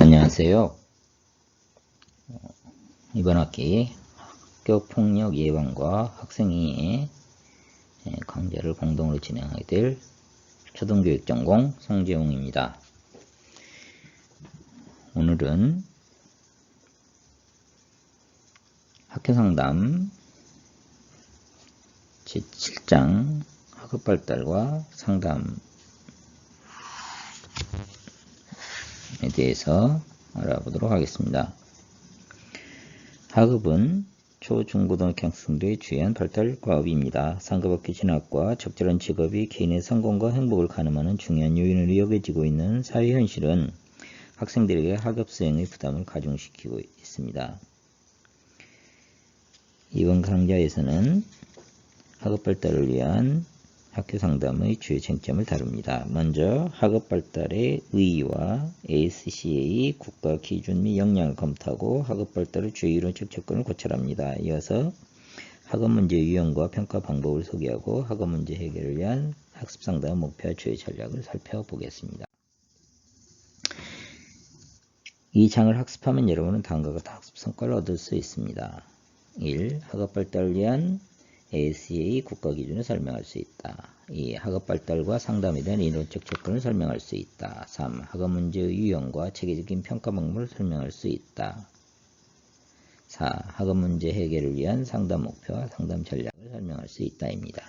안녕하세요. 이번 학기 학교폭력 예방과 학생회의 강좌를 공동으로 진행하게 될 초등교육 전공 송재용입니다. 오늘은 학교상담 제7장 학업발달과 상담에 대해서 알아보도록 하겠습니다. 학업은 초, 중, 고등학교 학생들의 주요한 발달 과업입니다. 상급학교 진학과 적절한 직업이 개인의 성공과 행복을 가늠하는 중요한 요인으로 여겨지고 있는 사회 현실은 학생들에게 학업 수행의 부담을 가중시키고 있습니다. 이번 강좌에서는 학업 발달을 위한 학교 상담의 주요 쟁점을 다룹니다. 먼저 학업 발달의 의의와 ASCA 국가 기준 및 역량을 검토하고 학업 발달의 주요 이론적 접근을 고찰합니다. 이어서 학업 문제 유형과 평가 방법을 소개하고 학업 문제 해결을 위한 학습 상담 목표와 주요 전략을 살펴보겠습니다. 이 장을 학습하면 여러분은 다음과 같은 학습 성과를 얻을 수 있습니다. 1. 학업 발달을 위한 ASCA 국가 기준을 설명할 수 있다. 2. 학업 발달과 상담에 대한 이론적 접근을 설명할 수 있다. 3. 학업 문제의 유형과 체계적인 평가 방법을 설명할 수 있다. 4. 학업 문제 해결을 위한 상담 목표와 상담 전략을 설명할 수 있다입니다.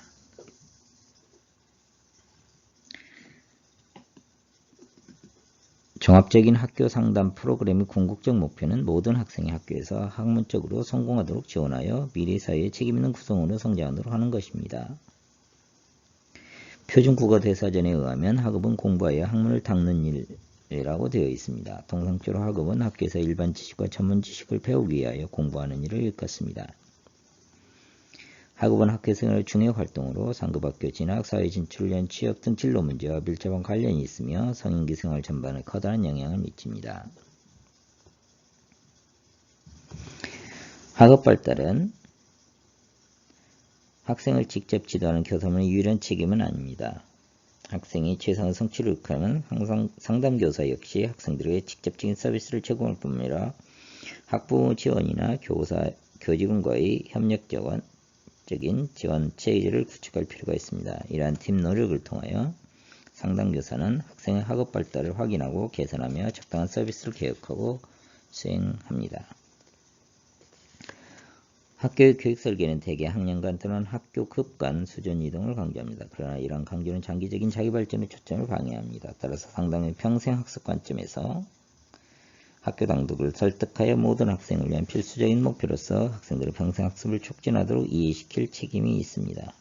종합적인 학교 상담 프로그램의 궁극적 목표는 모든 학생이 학교에서 학문적으로 성공하도록 지원하여 미래 사회에 책임있는 구성원으로 성장하도록 하는 것입니다. 표준국어대사전에 의하면 학업은 공부하여 학문을 닦는 일이라고 되어 있습니다. 통상적으로 학업은 학교에서 일반 지식과 전문 지식을 배우기 위하여 공부하는 일을 일컫습니다. 학업은 학교생활 중의 활동으로 상급학교 진학, 사회 진출을 위한 취업 등 진로 문제와 밀접한 관련이 있으며 성인기 생활 전반에 커다란 영향을 미칩니다. 학업 발달은 학생을 직접 지도하는 교사만의 유일한 책임은 아닙니다. 학생이 최상의 성취를 이룩하면 항상 상담교사 역시 학생들에게 직접적인 서비스를 제공할 뿐만 아니라 학부모 지원이나 교직원과의 협력적인 지원 체계를 구축할 필요가 있습니다. 이러한 팀 노력을 통하여 상담교사는 학생의 학업 발달을 확인하고 개선하며 적당한 서비스를 계획하고 수행합니다. 학교의 교육 설계는 대개 학년간 또는 학교급 간 수준 이동을 강조합니다. 그러나 이러한 강조는 장기적인 자기 발전의 초점을 방해합니다. 따라서 상담의 평생 학습 관점에서 학교 당국을 설득하여 모든 학생을 위한 필수적인 목표로서 학생들의 평생 학습을 촉진하도록 이해시킬 책임이 있습니다.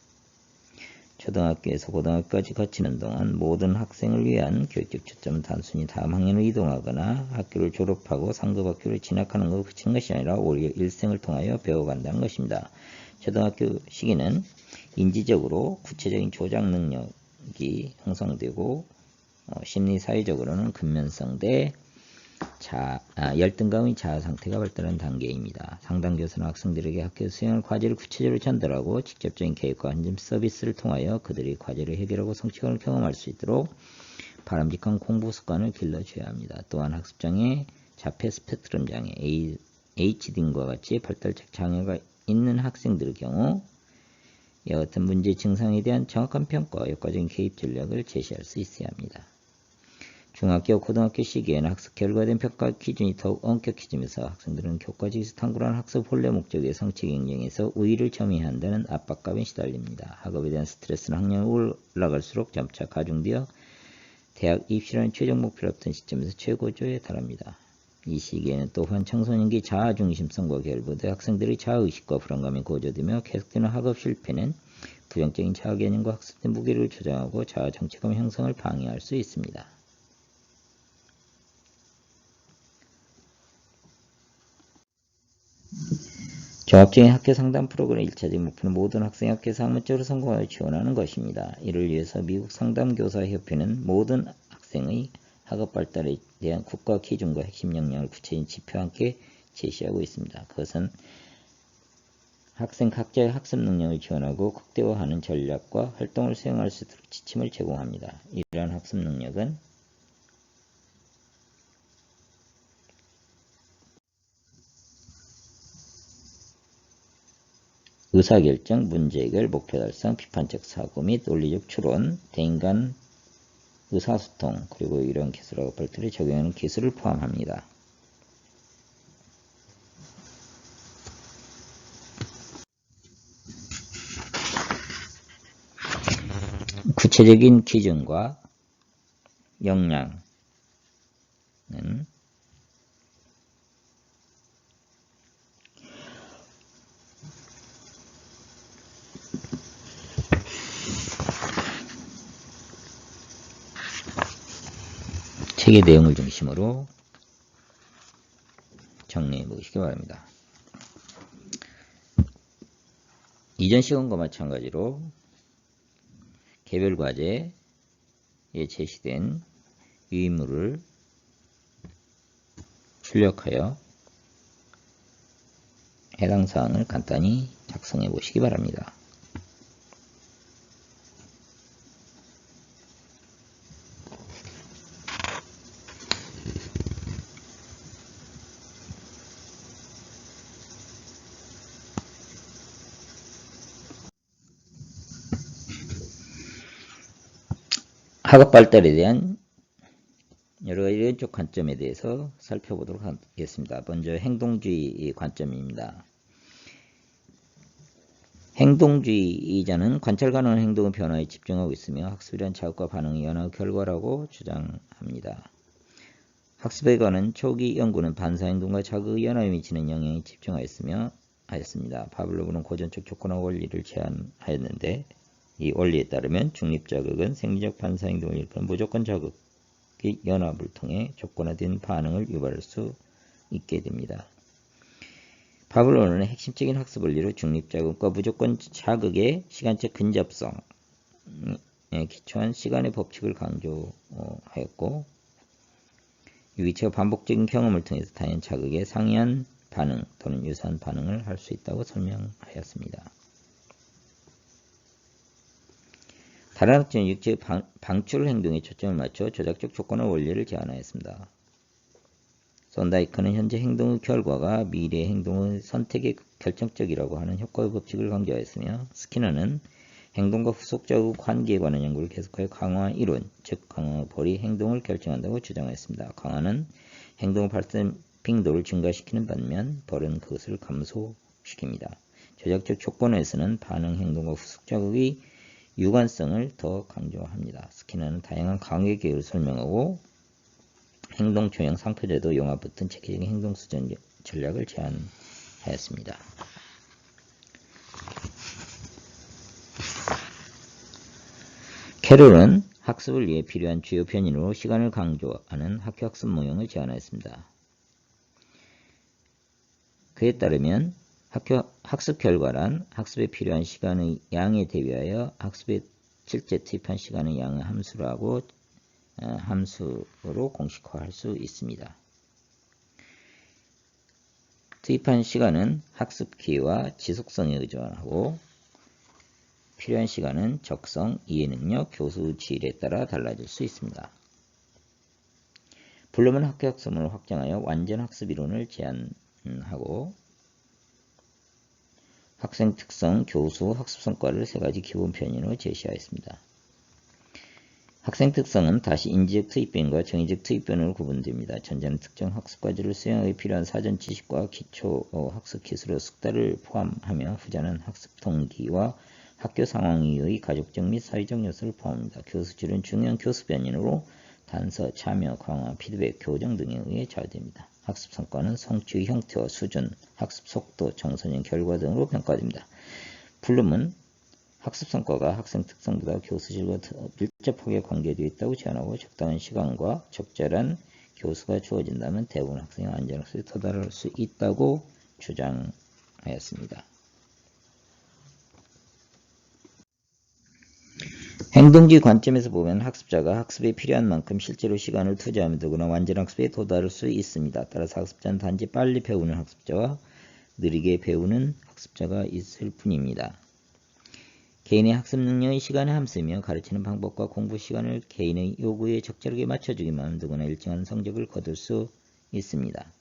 초등학교에서 고등학교까지 거치는 동안 모든 학생을 위한 교육적 초점은 단순히 다음 학년으로 이동하거나 학교를 졸업하고 상급학교를 진학하는 것을 그친 것이 아니라 오히려 일생을 통하여 배워간다는 것입니다. 초등학교 시기는 인지적으로 구체적인 조작 능력이 형성되고 심리사회적으로는 근면성대 열등감의 자아 상태가 발달한 단계입니다. 상담교사는 학생들에게 학교 수행할 과제를 구체적으로 전달하고 직접적인 계획과 한점 서비스를 통하여 그들이 과제를 해결하고 성취감을 경험할 수 있도록 바람직한 공부 습관을 길러줘야 합니다. 또한 학습장애, 자폐 스펙트럼 장애, ADHD 등과 같이 발달적 장애가 있는 학생들의 경우 이와 같은 문제 증상에 대한 정확한 평가와 효과적인 개입 전략을 제시할 수 있어야 합니다. 중학교, 고등학교 시기에는 학습 결과에 대한 평가 기준이 더욱 엄격해지면서 학생들은 교과직에서 탐구하는 학습 본래 목적의 성취 경쟁에서 우위를 점해야 한다는 압박감에 시달립니다. 학업에 대한 스트레스는 학년이 올라갈수록 점차 가중되어 대학 입시라는 최종 목표를 앞둔 시점에서 최고조에 달합니다. 이 시기에는 또한 청소년기 자아중심성과 결부돼 학생들의 자아의식과 불안감이 고조되며 계속되는 학업 실패는 부정적인 자아 개념과 학습의 무게를 조장하고 자아 정체감 형성을 방해할 수 있습니다. 종합적인 학교 상담 프로그램의 1차적인 목표는 모든 학생이 학교에서 학문적으로 성공하여 지원하는 것입니다. 이를 위해서 미국 상담교사협회는 모든 학생의 학업 발달에 대한 국가 기준과 핵심 역량을 구체적인 지표와 함께 제시하고 있습니다. 그것은 학생 각자의 학습 능력을 지원하고 극대화하는 전략과 활동을 수행할 수 있도록 지침을 제공합니다. 이러한 학습 능력은 의사결정, 문제해결, 목표 달성, 비판적 사고 및 논리적 추론, 대인간 의사소통, 그리고 이런 기술하고 별도로 적용하는 기술을 포함합니다. 구체적인 기준과 역량은 책의 내용을 중심으로 정리해 보시기 바랍니다. 이전 시간과 마찬가지로 개별 과제에 제시된 유인물을 출력하여 해당 사항을 간단히 작성해 보시기 바랍니다. 학업 발달에 대한 여러가지 왼쪽 관점에 대해서 살펴보도록 하겠습니다. 먼저 행동주의 관점입니다. 행동주의자는 관찰 가능한 행동의 변화에 집중하고 있으며 학습이란 자극과 반응의 연합 결과라고 주장합니다. 학습에 관한 초기 연구는 반사행동과 자극의 연합에 미치는 영향에 집중하였습니다. 파블로브는 고전적 조건화 원리를 제안하였는데 이 원리에 따르면 중립자극은 생리적 반사행동을 일으키는 무조건 자극의 연합을 통해 조건화된 반응을 유발할 수 있게 됩니다. 파블로브는 핵심적인 학습 원리로 중립자극과 무조건 자극의 시간적 근접성에 기초한 시간의 법칙을 강조하였고 유기체가 반복적인 경험을 통해서 다양한 자극에 상이한 반응 또는 유사한 반응을 할 수 있다고 설명하였습니다. 다른 학자는 육체의 방출 행동에 초점을 맞춰 조작적 조건화 원리를 제안하였습니다. 손다이크는 현재 행동의 결과가 미래의 행동의 선택에 결정적이라고 하는 효과의 법칙을 강조하였으며 스키너는 행동과 후속자의 관계에 관한 연구를 계속하여 강화 이론, 즉 강화 벌이 행동을 결정한다고 주장했습니다. 강화는 행동의 발생 빈도를 증가시키는 반면 벌은 그것을 감소시킵니다. 조작적 조건에서는 반응 행동과 후속자의 유관성을 더 강조합니다. 스키너는 다양한 강의 계획을 설명하고 행동 조형 상표제도 용합 같은 체계적인 행동 수정 전략을 제안하였습니다. 캐롤은 학습을 위해 필요한 주요 편인으로 시간을 강조하는 학교학습 모형을 제안하였습니다. 그에 따르면 학습 결과란 학습에 필요한 시간의 양에 대비하여 학습에 실제 투입한 시간의 양의 함수로 공식화할 수 있습니다. 투입한 시간은 학습 기회와 지속성에 의존하고 필요한 시간은 적성, 이해 능력, 교수 질에 따라 달라질 수 있습니다. 블룸은 학교학습을 확장하여 완전 학습 이론을 제안하고 학생 특성, 교수, 학습 성과를 세 가지 기본 편인으로 제시하였습니다. 학생 특성은 다시 인지적 투입변과 정의적 투입변으로 구분됩니다. 전자는 특정 학습 과제를 수행하기 필요한 사전 지식과 기초 학습 기술의 숙달을 포함하며 후자는 학습 동기와 학교 상황에 의해 가족적 및 사회적 요소를 포함합니다. 교수질은 중요한 교수 변인으로 단서, 참여, 강화, 피드백, 교정 등에 의해 좌우됩니다. 학습 성과는 성취의 형태와 수준, 학습 속도, 정서적 결과 등으로 평가됩니다. 블룸은 학습 성과가 학생 특성보다 교수질과 더 밀접하게 관계되어 있다고 제안하고 적당한 시간과 적절한 교수가 주어진다면 대부분 학생의 안전학습에 도달할 수 있다고 주장하였습니다. 행동주의 관점에서 보면 학습자가 학습에 필요한 만큼 실제로 시간을 투자하면 되거나 완전 학습에 도달할 수 있습니다. 따라서 학습자는 단지 빨리 배우는 학습자와 느리게 배우는 학습자가 있을 뿐입니다. 개인의 학습 능력의 시간의 함수이며 가르치는 방법과 공부 시간을 개인의 요구에 적절하게 맞춰주기만 하면 누구나 일정한 성적을 거둘 수 있습니다.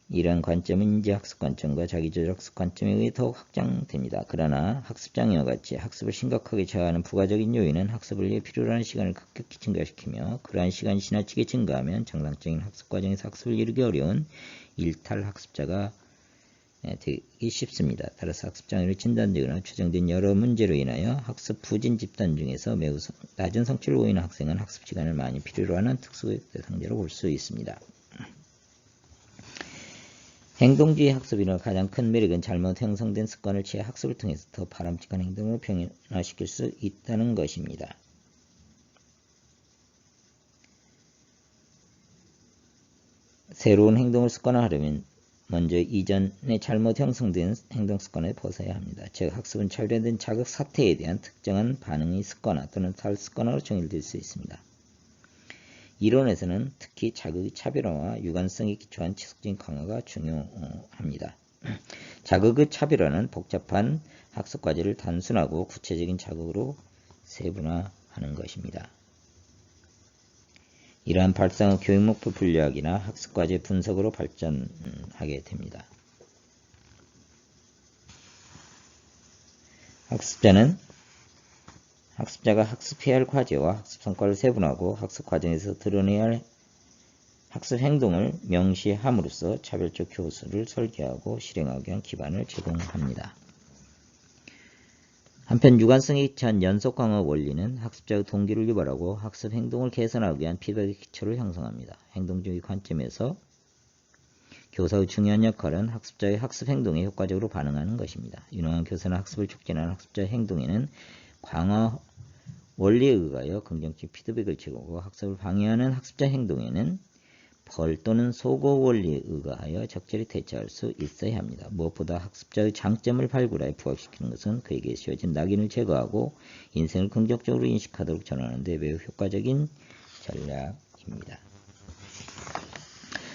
이러한 관점은 인지학습 관점과 자기조작학습 관점에 의해 더욱 확장됩니다. 그러나 학습장애와 같이 학습을 심각하게 저하하는 부가적인 요인은 학습을 위해 필요로 하는 시간을 급격히 증가시키며 그러한 시간이 지나치게 증가하면 정상적인 학습 과정에서 학습을 이루기 어려운 일탈 학습자가 되기 쉽습니다. 따라서 학습장애로 진단되거나 추정된 여러 문제로 인하여 학습 부진 집단 중에서 매우 낮은 성취를 보이는 학생은 학습 시간을 많이 필요로 하는 특수 대상자로 볼 수 있습니다. 행동주의 학습이나 가장 큰 매력은 잘못 형성된 습관을 취해 학습을 통해서 더 바람직한 행동으로 변화시킬 수 있다는 것입니다. 새로운 행동을 습관화하려면 먼저 이전에 잘못 형성된 행동 습관을 벗어야 합니다. 즉 학습은 차별화된 자극 사태에 대한 특정한 반응의 습관화 또는 탈습관화로 정의될 수 있습니다. 이론에서는 특히 자극의 차별화와 유관성에 기초한 지속적인 강화가 중요합니다. 자극의 차별화는 복잡한 학습 과제를 단순하고 구체적인 자극으로 세분화하는 것입니다. 이러한 발상은 교육 목표 분류학이나 학습 과제 분석으로 발전하게 됩니다. 학습자가 학습해야 할 과제와 학습 성과를 세분하고 학습 과정에서 드러내야 할 학습 행동을 명시함으로써 차별적 교수를 설계하고 실행하기 위한 기반을 제공합니다. 한편 유관성에 기초한 연속 강화 원리는 학습자의 동기를 유발하고 학습 행동을 개선하기 위한 피드백의 기초를 형성합니다. 행동주의 관점에서 교사의 중요한 역할은 학습자의 학습 행동에 효과적으로 반응하는 것입니다. 유능한 교사는 학습을 촉진하는 학습자의 행동에는 강화 원리에 의하여 긍정적 피드백을 제공하고 학습을 방해하는 학습자 행동에는 벌 또는 소고 원리에 의하여 적절히 대처할 수 있어야 합니다. 무엇보다 학습자의 장점을 발굴하여 부각시키는 것은 그에게 씌워진 낙인을 제거하고 인생을 긍정적으로 인식하도록 전환하는 데 매우 효과적인 전략입니다.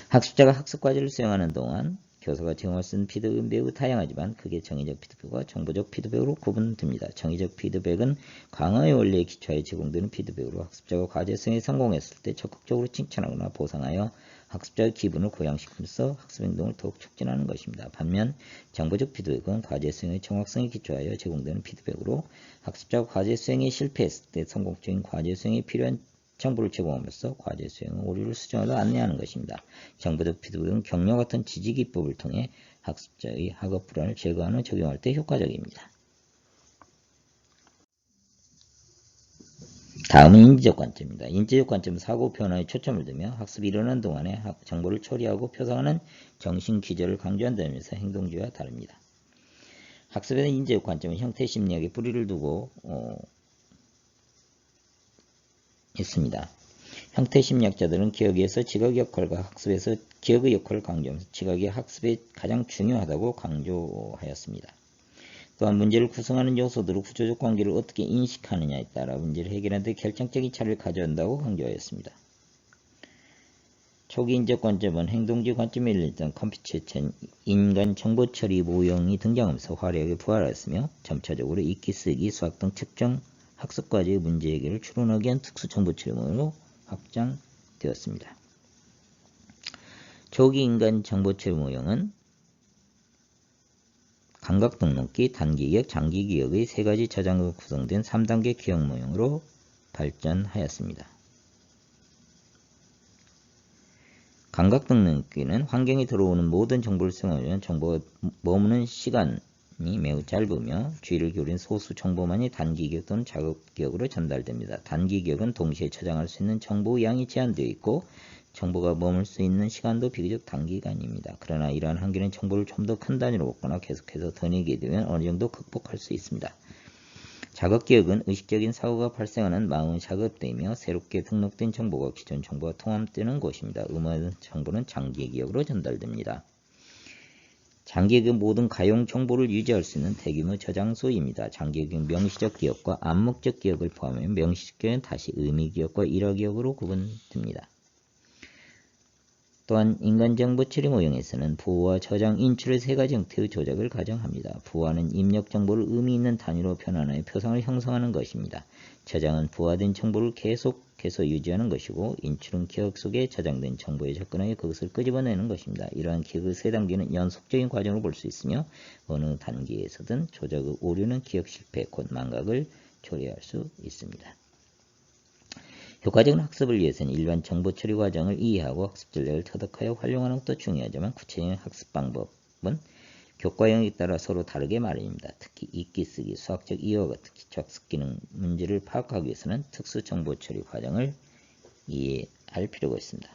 학습자가 학습 과제를 수행하는 동안 교사가 제공할 수 있는 피드백은 매우 다양하지만 크게 정의적 피드백과 정보적 피드백으로 구분됩니다. 정의적 피드백은 강화의 원리에 기초하여 제공되는 피드백으로 학습자가 과제 수행에 성공했을 때 적극적으로 칭찬하거나 보상하여 학습자의 기분을 고양시키면서 학습 행동을 더욱 촉진하는 것입니다. 반면 정보적 피드백은 과제 수행의 정확성에 기초하여 제공되는 피드백으로 학습자가 과제 수행에 실패했을 때 성공적인 과제 수행에 필요한 정보를 제공하면서 과제 수행의 오류를 수정하여 안내하는 것입니다. 정보적 피드백은 격려 같은 지지 기법을 통해 학습자의 학업 불안을 제거하는 적용할 때 효과적입니다. 다음은 인지적 관점입니다. 인지적 관점은 사고 변화에 초점을 두며 학습이 일어나는 동안에 정보를 처리하고 표상하는 정신 기저를 강조한다는 점에서 행동주의와 다릅니다. 학습에 대한 인지적 관점은 형태 심리학에 뿌리를 두고 있습니다. 형태 심리학자들은 기억에서 지각의 역할과 학습에서 기억의 역할을 강조하면서 지각이 학습에 가장 중요하다고 강조하였습니다. 또한 문제를 구성하는 요소들의 구조적 관계를 어떻게 인식하느냐에 따라 문제를 해결하는 데 결정적인 차를 가져온다고 강조하였습니다. 초기 인지적 관점은 행동주의 관점에 일단 컴퓨터 인간 정보 처리 모형이 등장하면서 화려하게 부활하였으며 점차적으로 읽기, 쓰기, 수학 등 특정 학습과제의 문제 해결을 추론하기 위한 특수 정보 처리 모형으로 확장되었습니다. 초기 인간 정보 처리 모형은 감각 등록기, 단기 기억, 장기 기억의 세 가지 저장으로 구성된 3단계 기억 모형으로 발전하였습니다. 감각 등록기는 환경에 들어오는 모든 정보를 수용하려면 정보가 머무는 시간이 매우 짧으며 주의를 기울인 소수 정보만이 단기 기억 또는 자급 기억으로 전달됩니다. 단기 기억은 동시에 저장할 수 있는 정보의 양이 제한되어 있고 정보가 머물 수 있는 시간도 비교적 단기간입니다. 그러나 이러한 한계는 정보를 좀 더 큰 단위로 먹거나 계속해서 더 내게 되면 어느 정도 극복할 수 있습니다. 자극기억은 의식적인 사고가 발생하는 마음의 자극되며 새롭게 등록된 정보가 기존 정보와 통합되는 것입니다. 의무화된 정보는 장기기억으로 전달됩니다. 장기기억은 모든 가용 정보를 유지할 수 있는 대규모 저장소입니다. 장기기억은 명시적 기억과 암묵적 기억을 포함하며 명시적 기억은 다시 의미기억과 일화기억으로 구분됩니다. 또한 인간정보 처리 모형에서는 부호와 저장, 인출의 세 가지 형태의 조작을 가정합니다. 부호는 입력 정보를 의미 있는 단위로 변환하여 표상을 형성하는 것입니다. 저장은 부호된 정보를 계속해서 유지하는 것이고, 인출은 기억 속에 저장된 정보에 접근하여 그것을 끄집어내는 것입니다. 이러한 기억의 세 단계는 연속적인 과정으로 볼 수 있으며, 어느 단계에서든 조작의 오류는 기억 실패, 곧 망각을 초래할 수 있습니다. 효과적인 학습을 위해서는 일반 정보 처리 과정을 이해하고 학습 전략을 터득하여 활용하는 것도 중요하지만, 구체적인 학습 방법은 교과 영역에 따라 서로 다르게 마련입니다. 특히 읽기, 쓰기, 수학적 이해와 같은 기초학습 기능 문제를 파악하기 위해서는 특수 정보 처리 과정을 이해할 필요가 있습니다.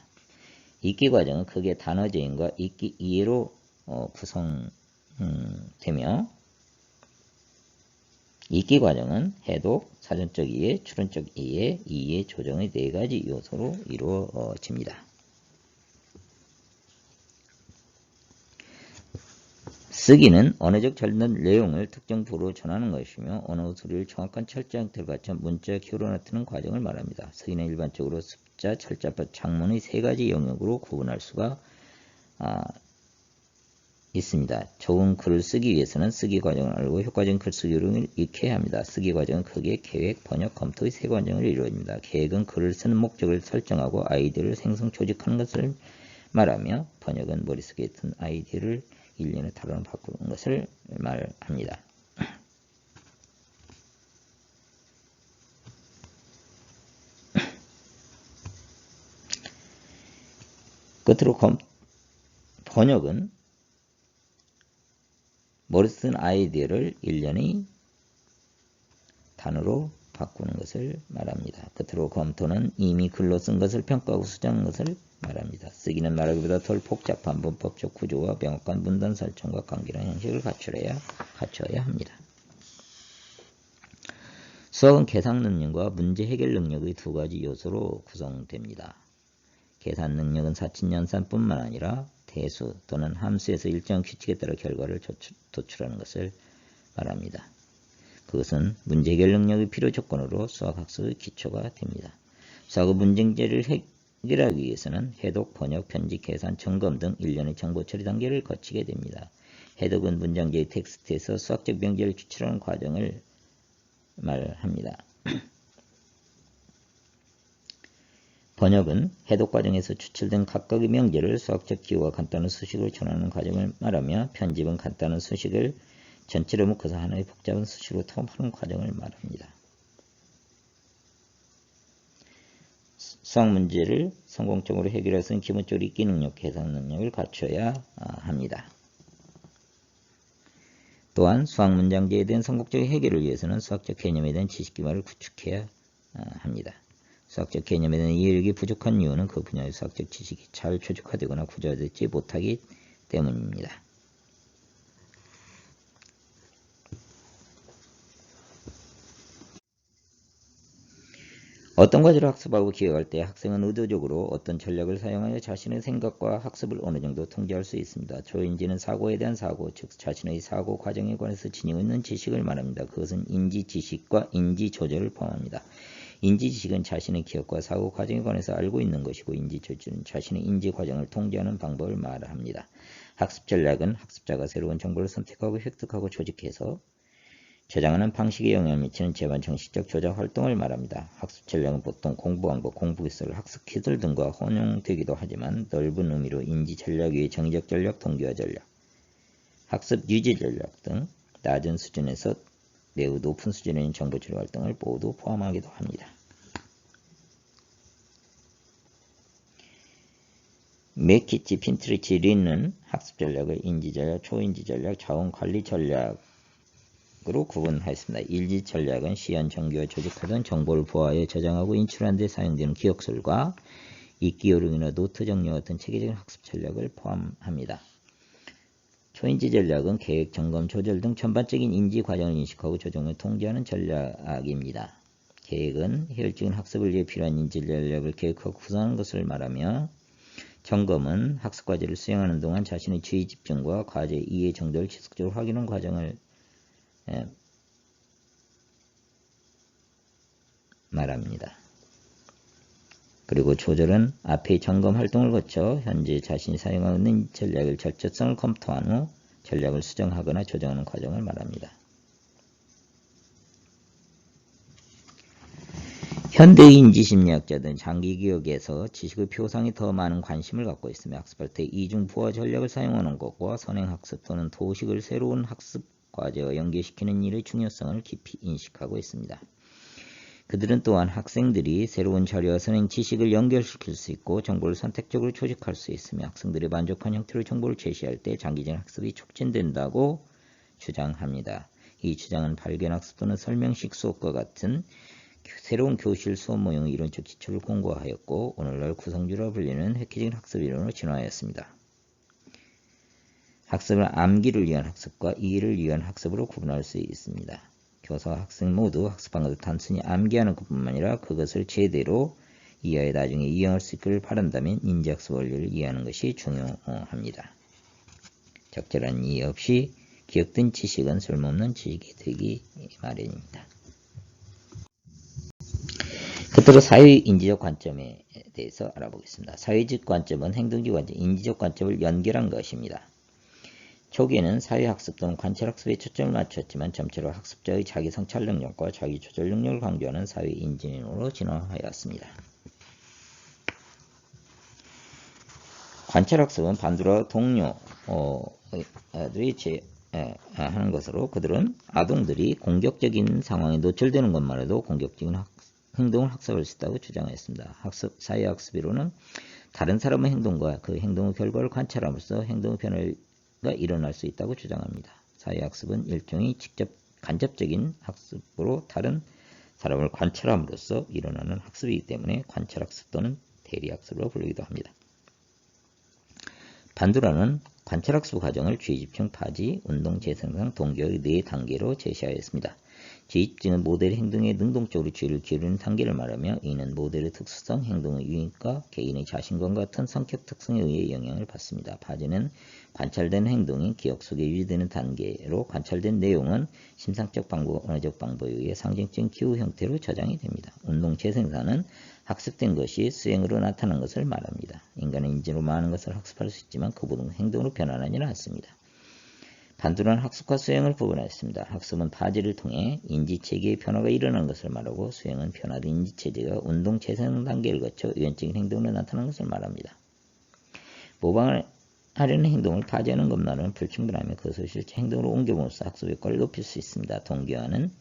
읽기 과정은 크게 단어 제인과 읽기 이해로 구성되며, 읽기 과정은 해독, 사전적 이해, 추론적 이해, 이해 조정의 네 가지 요소로 이루어집니다. 쓰기는 언어적 전달 내용을 특정 부로 전하는 것이며, 언어 소리를 정확한 철자 형태를 갖춰 문자 기호로 나타내는 과정을 말합니다. 쓰기는 일반적으로 습자, 철자법, 작문의 세 가지 영역으로 구분할 수가 있습니다. 좋은 글을 쓰기 위해서는 쓰기 과정을 알고 효과적인 글쓰기를 익혀야 합니다. 쓰기 과정은 크게 계획, 번역, 검토의 세 과정을 이루어집니다. 계획은 글을 쓰는 목적을 설정하고 아이디어를 생성, 조직하는 것을 말하며, 번역은 머릿속에 든 아이디어를 일련의 단어로 바꾸는 것을 말합니다. 끝으로 번역은 머릿속에 든 아이디어를 일련의 단어로 바꾸는 것을 말합니다. 끝으로 검토는 이미 글로 쓴 것을 평가하고 수정하는 것을 말합니다. 쓰기는 말하기보다 덜 복잡한 문법적 구조와 명확한 문단 설정과 관계라는 형식을 갖춰야 합니다. 수학은 계산 능력과 문제 해결 능력의 두 가지 요소로 구성됩니다. 계산 능력은 사칙 연산뿐만 아니라 대수 또는 함수에서 일정한 규칙에 따라 결과를 도출하는 것을 말합니다. 그것은 문제 해결 능력의 필요 조건으로 수학학습의 기초가 됩니다. 수학의 문제를 해결하기 위해서는 해독, 번역, 편집, 계산, 점검 등 일련의 정보 처리 단계를 거치게 됩니다. 해독은 문장제의 텍스트에서 수학적 명제를 추출하는 과정을 말합니다. 번역은 해독 과정에서 추출된 각각의 명제를 수학적 기호와 간단한 수식으로 전하는 과정을 말하며, 편집은 간단한 수식을 전체로 묶어서 하나의 복잡한 수식으로 통합하는 과정을 말합니다. 수학 문제를 성공적으로 해결할 수 있는 기본적으로 읽기 능력, 계산 능력을 갖춰야 합니다. 또한 수학 문장제에 대한 성공적인 해결을 위해서는 수학적 개념에 대한 지식 기반을 구축해야 합니다. 수학적 개념에 대한 이해력이 부족한 이유는 그 분야의 수학적 지식이 잘 표준화되거나 구조화되지 못하기 때문입니다. 어떤 과제를 학습하고 기억할 때 학생은 의도적으로 어떤 전략을 사용하여 자신의 생각과 학습을 어느 정도 통제할 수 있습니다. 초인지는 사고에 대한 사고, 즉 자신의 사고 과정에 관해서 지니고 있는 지식을 말합니다. 그것은 인지지식과 인지조절을 포함합니다. 인지지식은 자신의 기억과 사고 과정에 관해서 알고 있는 것이고, 인지조절은 자신의 인지 과정을 통제하는 방법을 말합니다. 학습 전략은 학습자가 새로운 정보를 선택하고 획득하고 조직해서 저장하는 방식에 영향을 미치는 재반 정식적 조작 활동을 말합니다. 학습 전략은 보통 공부 방법, 공부 기술, 학습 기술 등과 혼용되기도 하지만, 넓은 의미로 인지 전략 외에 정의적 전략, 동기화 전략, 학습 유지 전략 등 낮은 수준에서 매우 높은 수준의 있는 정보 처리 활동을 모두 포함하기도 합니다. 메키치, 핀트리치, 린은 학습 전략을 인지 전략, 초인지 전략, 자원 관리 전략 으로 구분하였습니다. 일지 전략은 시연, 정교와 조직하던 정보를 보호하여 저장하고 인출하는 데 사용되는 기억술과 읽기 요령이나 노트 정리 같은 체계적인 학습 전략을 포함합니다. 초인지 전략은 계획, 점검, 조절 등 전반적인 인지 과정을 인식하고 조정을 통제하는 전략입니다. 계획은 효율적인 학습을 위해 필요한 인지 전략을 계획하고 구성하는 것을 말하며, 점검은 학습 과제를 수행하는 동안 자신의 주의 집중과 과제 이해 정도를 지속적으로 확인하는 과정을 말합니다. 그리고 조절은 앞의 점검 활동을 거쳐 현재 자신이 사용하고 있는 전략의 적절성을 검토한 후 전략을 수정하거나 조정하는 과정을 말합니다. 현대의 인지심리학자들은 장기기억에서 지식의 표상에 더 많은 관심을 갖고 있으며 학습할 때 이중부화 전략을 사용하는 것과 선행학습 또는 도식을 새로운 학습 과제와 연계시키는 일의 중요성을 깊이 인식하고 있습니다. 그들은 또한 학생들이 새로운 자료와 선행 지식을 연결시킬 수 있고 정보를 선택적으로 조직할 수 있으며 학생들이 만족한 형태로 정보를 제시할 때 장기적인 학습이 촉진된다고 주장합니다. 이 주장은 발견학습 또는 설명식 수업과 같은 새로운 교실 수업 모형의 이론적 기초를 공고하였고 오늘날 구성주라 불리는 획기적인 학습 이론으로 진화하였습니다. 학습을 암기를 위한 학습과 이해를 위한 학습으로 구분할 수 있습니다. 교사와 학생 모두 학습한 것을 단순히 암기하는 것뿐만 아니라 그것을 제대로 이해해 나중에 이용할 수 있기를 바란다면 인지학습 원리를 이해하는 것이 중요합니다. 적절한 이해 없이 기억된 지식은 쓸모없는 지식이 되기 마련입니다. 끝으로 사회인지적 관점에 대해서 알아보겠습니다. 사회적 관점은 행동적 관점, 인지적 관점을 연결한 것입니다. 초기에는 사회학습 또는 관찰학습에 초점을 맞췄지만 점차로 학습자의 자기 성찰 능력과 자기 조절 능력을 강조하는 사회인지론으로 진화하였습니다. 관찰학습은 반두라 동료들이 하는 것으로 그들은 아동들이 공격적인 상황에 노출되는 것만 해도 공격적인 행동을 학습할 수 있다고 주장했습니다. 사회학습이론은 다른 사람의 행동과 그 행동의 결과를 관찰함으로써 행동의 변화가 일어날 수 있다고 주장합니다. 사회학습은 일종의 간접적인 학습으로 다른 사람을 관찰함으로써 일어나는 학습이기 때문에 관찰학습 또는 대리학습으로 불리기도 합니다. 반두라는 관찰학습 과정을 주의집중, 파지, 운동, 재생산, 동기의 4단계로 제시하였습니다. 주의집중은 모델의 행동에 능동적으로 주의를 기울이는 단계를 말하며 이는 모델의 특수성, 행동의 유인과 개인의 자신감과 같은 성격 특성에 의해 영향을 받습니다. 파지는 관찰된 행동이 기억 속에 유지되는 단계로 관찰된 내용은 심상적 방법, 언어적 방법에 의해 상징적인 기호 형태로 저장이 됩니다. 운동 재생산은 학습된 것이 수행으로 나타난 것을 말합니다. 인간은 인지로 많은 것을 학습할 수 있지만 그 모든 행동으로 변환하지는 않습니다. 반두라는 학습과 수행을 구분했습니다. 학습은 파지를 통해 인지체계의 변화가 일어나는 것을 말하고 수행은 변화된 인지체계가 운동 재생 단계를 거쳐 유연적인 행동으로 나타나는 것을 말합니다. 모방을 하려는 행동을 파지하는 것만은 불충분하며 그것을 실제 행동으로 옮겨봄으로써 학습 효과를 높일 수 있습니다. 동기화는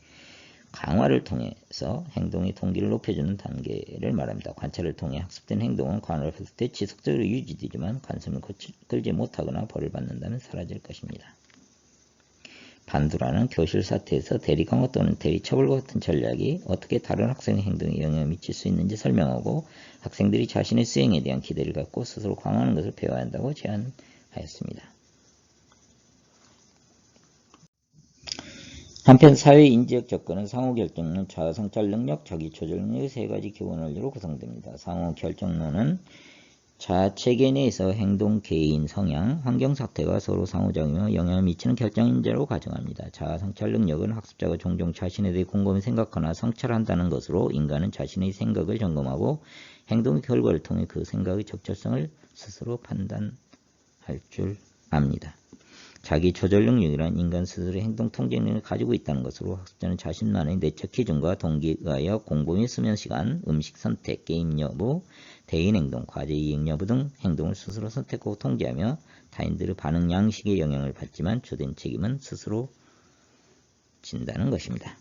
강화를 통해서 행동의 동기를 높여주는 단계를 말합니다. 관찰을 통해 학습된 행동은 관화를 했을 때 지속적으로 유지되지만 관심을 끌지 못하거나 벌을 받는다면 사라질 것입니다. 반두라는 교실 사태에서 대리 강화 또는 대리 처벌과 같은 전략이 어떻게 다른 학생의 행동에 영향을 미칠 수 있는지 설명하고 학생들이 자신의 수행에 대한 기대를 갖고 스스로 강화하는 것을 배워야 한다고 제안하였습니다. 한편 사회인지적 접근은 상호결정론, 자아성찰 능력, 자기조절 능력의 3가지 기본 원리로 구성됩니다. 상호결정론은 자체계 내에서 행동, 개인, 성향, 환경 사태가 서로 상호작용하며 영향을 미치는 결정인자로 가정합니다. 자아성찰 능력은 학습자가 종종 자신에 대해 곰곰이 생각하거나 성찰한다는 것으로 인간은 자신의 생각을 점검하고 행동의 결과를 통해 그 생각의 적절성을 스스로 판단할 줄 압니다. 자기 조절 능력이란 인간 스스로의 행동 통제 능력을 가지고 있다는 것으로 학습자는 자신만의 내적 기준과 동기에 의하여 공부및 수면 시간, 음식 선택, 게임 여부, 대인 행동, 과제 이행 여부 등 행동을 스스로 선택하고 통제하며 타인들의 반응 양식에 영향을 받지만 주된 책임은 스스로 진다는 것입니다.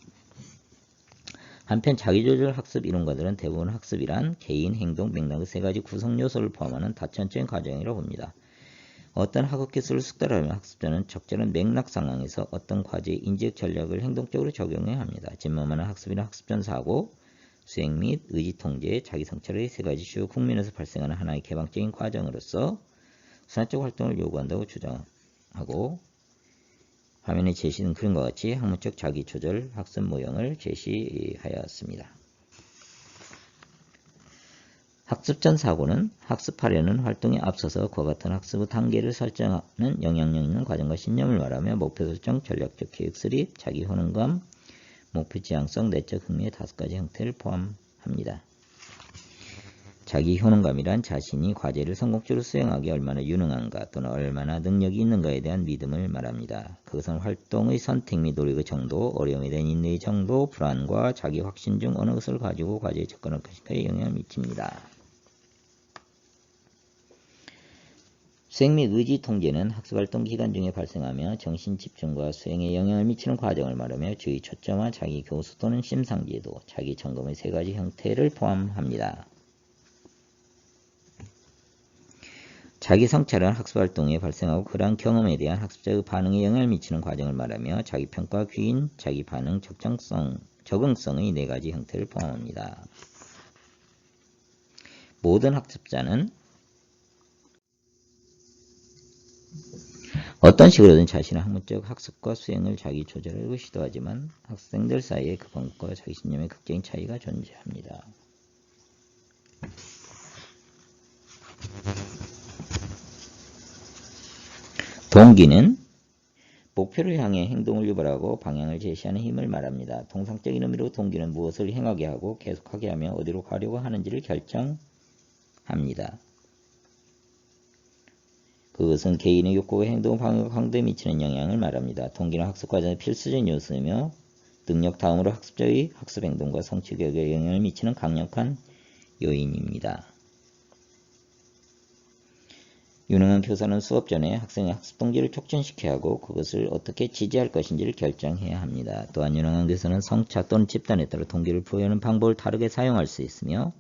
한편 자기조절 학습 이론가들은 대부분 학습이란 개인 행동 맥락의 3가지 구성 요소를 포함하는 다천적인 과정이라고 봅니다. 어떤 학업 기술을 숙달하면 학습자는 적절한 맥락 상황에서 어떤 과제의 인지적 전략을 행동적으로 적용해야 합니다. 진범하는 학습이란 학습 전 사고, 수행 및 의지 통제, 자기 성찰의 3가지 주요 국면에서 발생하는 하나의 개방적인 과정으로서 순환적 활동을 요구한다고 주장하고 화면에 제시된 그림과 같이 학문적 자기 조절 학습 모형을 제시하였습니다. 학습 전 사고는 학습하려는 활동에 앞서서 그와 같은 학습의 단계를 설정하는 영향력 있는 과정과 신념을 말하며 목표 설정, 전략적 계획 수립, 자기 효능감, 목표 지향성, 내적 흥미의 5가지 형태를 포함합니다. 자기 효능감이란 자신이 과제를 성공적으로 수행하기 얼마나 유능한가 또는 얼마나 능력이 있는가에 대한 믿음을 말합니다. 그것은 활동의 선택 및 노력의 정도, 어려움에 대한 인내의 정도, 불안과 자기 확신 중 어느 것을 가지고 과제에 접근할 것인가에 영향을 미칩니다. 수행 및 의지 통제는 학습활동 기간 중에 발생하며 정신 집중과 수행에 영향을 미치는 과정을 말하며 주의 초점화, 자기 교수 또는 심상제도, 자기 점검의 세 가지 형태를 포함합니다. 자기 성찰은 학습활동에 발생하고 그러한 경험에 대한 학습자의 반응에 영향을 미치는 과정을 말하며 자기 평가, 귀인, 자기 반응, 적응성의 네 가지 형태를 포함합니다. 모든 학습자는 어떤 식으로든 자신의 학문적 학습과 수행을 자기 조절하려고 시도하지만 학생들 사이에 그 방법과 자기 신념의 극적인 차이가 존재합니다. 동기는 목표를 향해 행동을 유발하고 방향을 제시하는 힘을 말합니다. 통상적인 의미로 동기는 무엇을 행하게 하고 계속하게 하며 어디로 가려고 하는지를 결정합니다. 그것은 개인의 욕구와 행동 강도에 미치는 영향을 말합니다. 동기는 학습 과정의 필수적인 요소이며 능력 다음으로 학습자의 학습 행동과 성취 결과에 영향을 미치는 강력한 요인입니다. 유능한 교사는 수업 전에 학생의 학습 동기를 촉진시켜야 하고 그것을 어떻게 지지할 것인지를 결정해야 합니다. 또한 유능한 교사는 성차 또는 집단에 따라 동기를 부여하는 방법을 다르게 사용할 수 있으며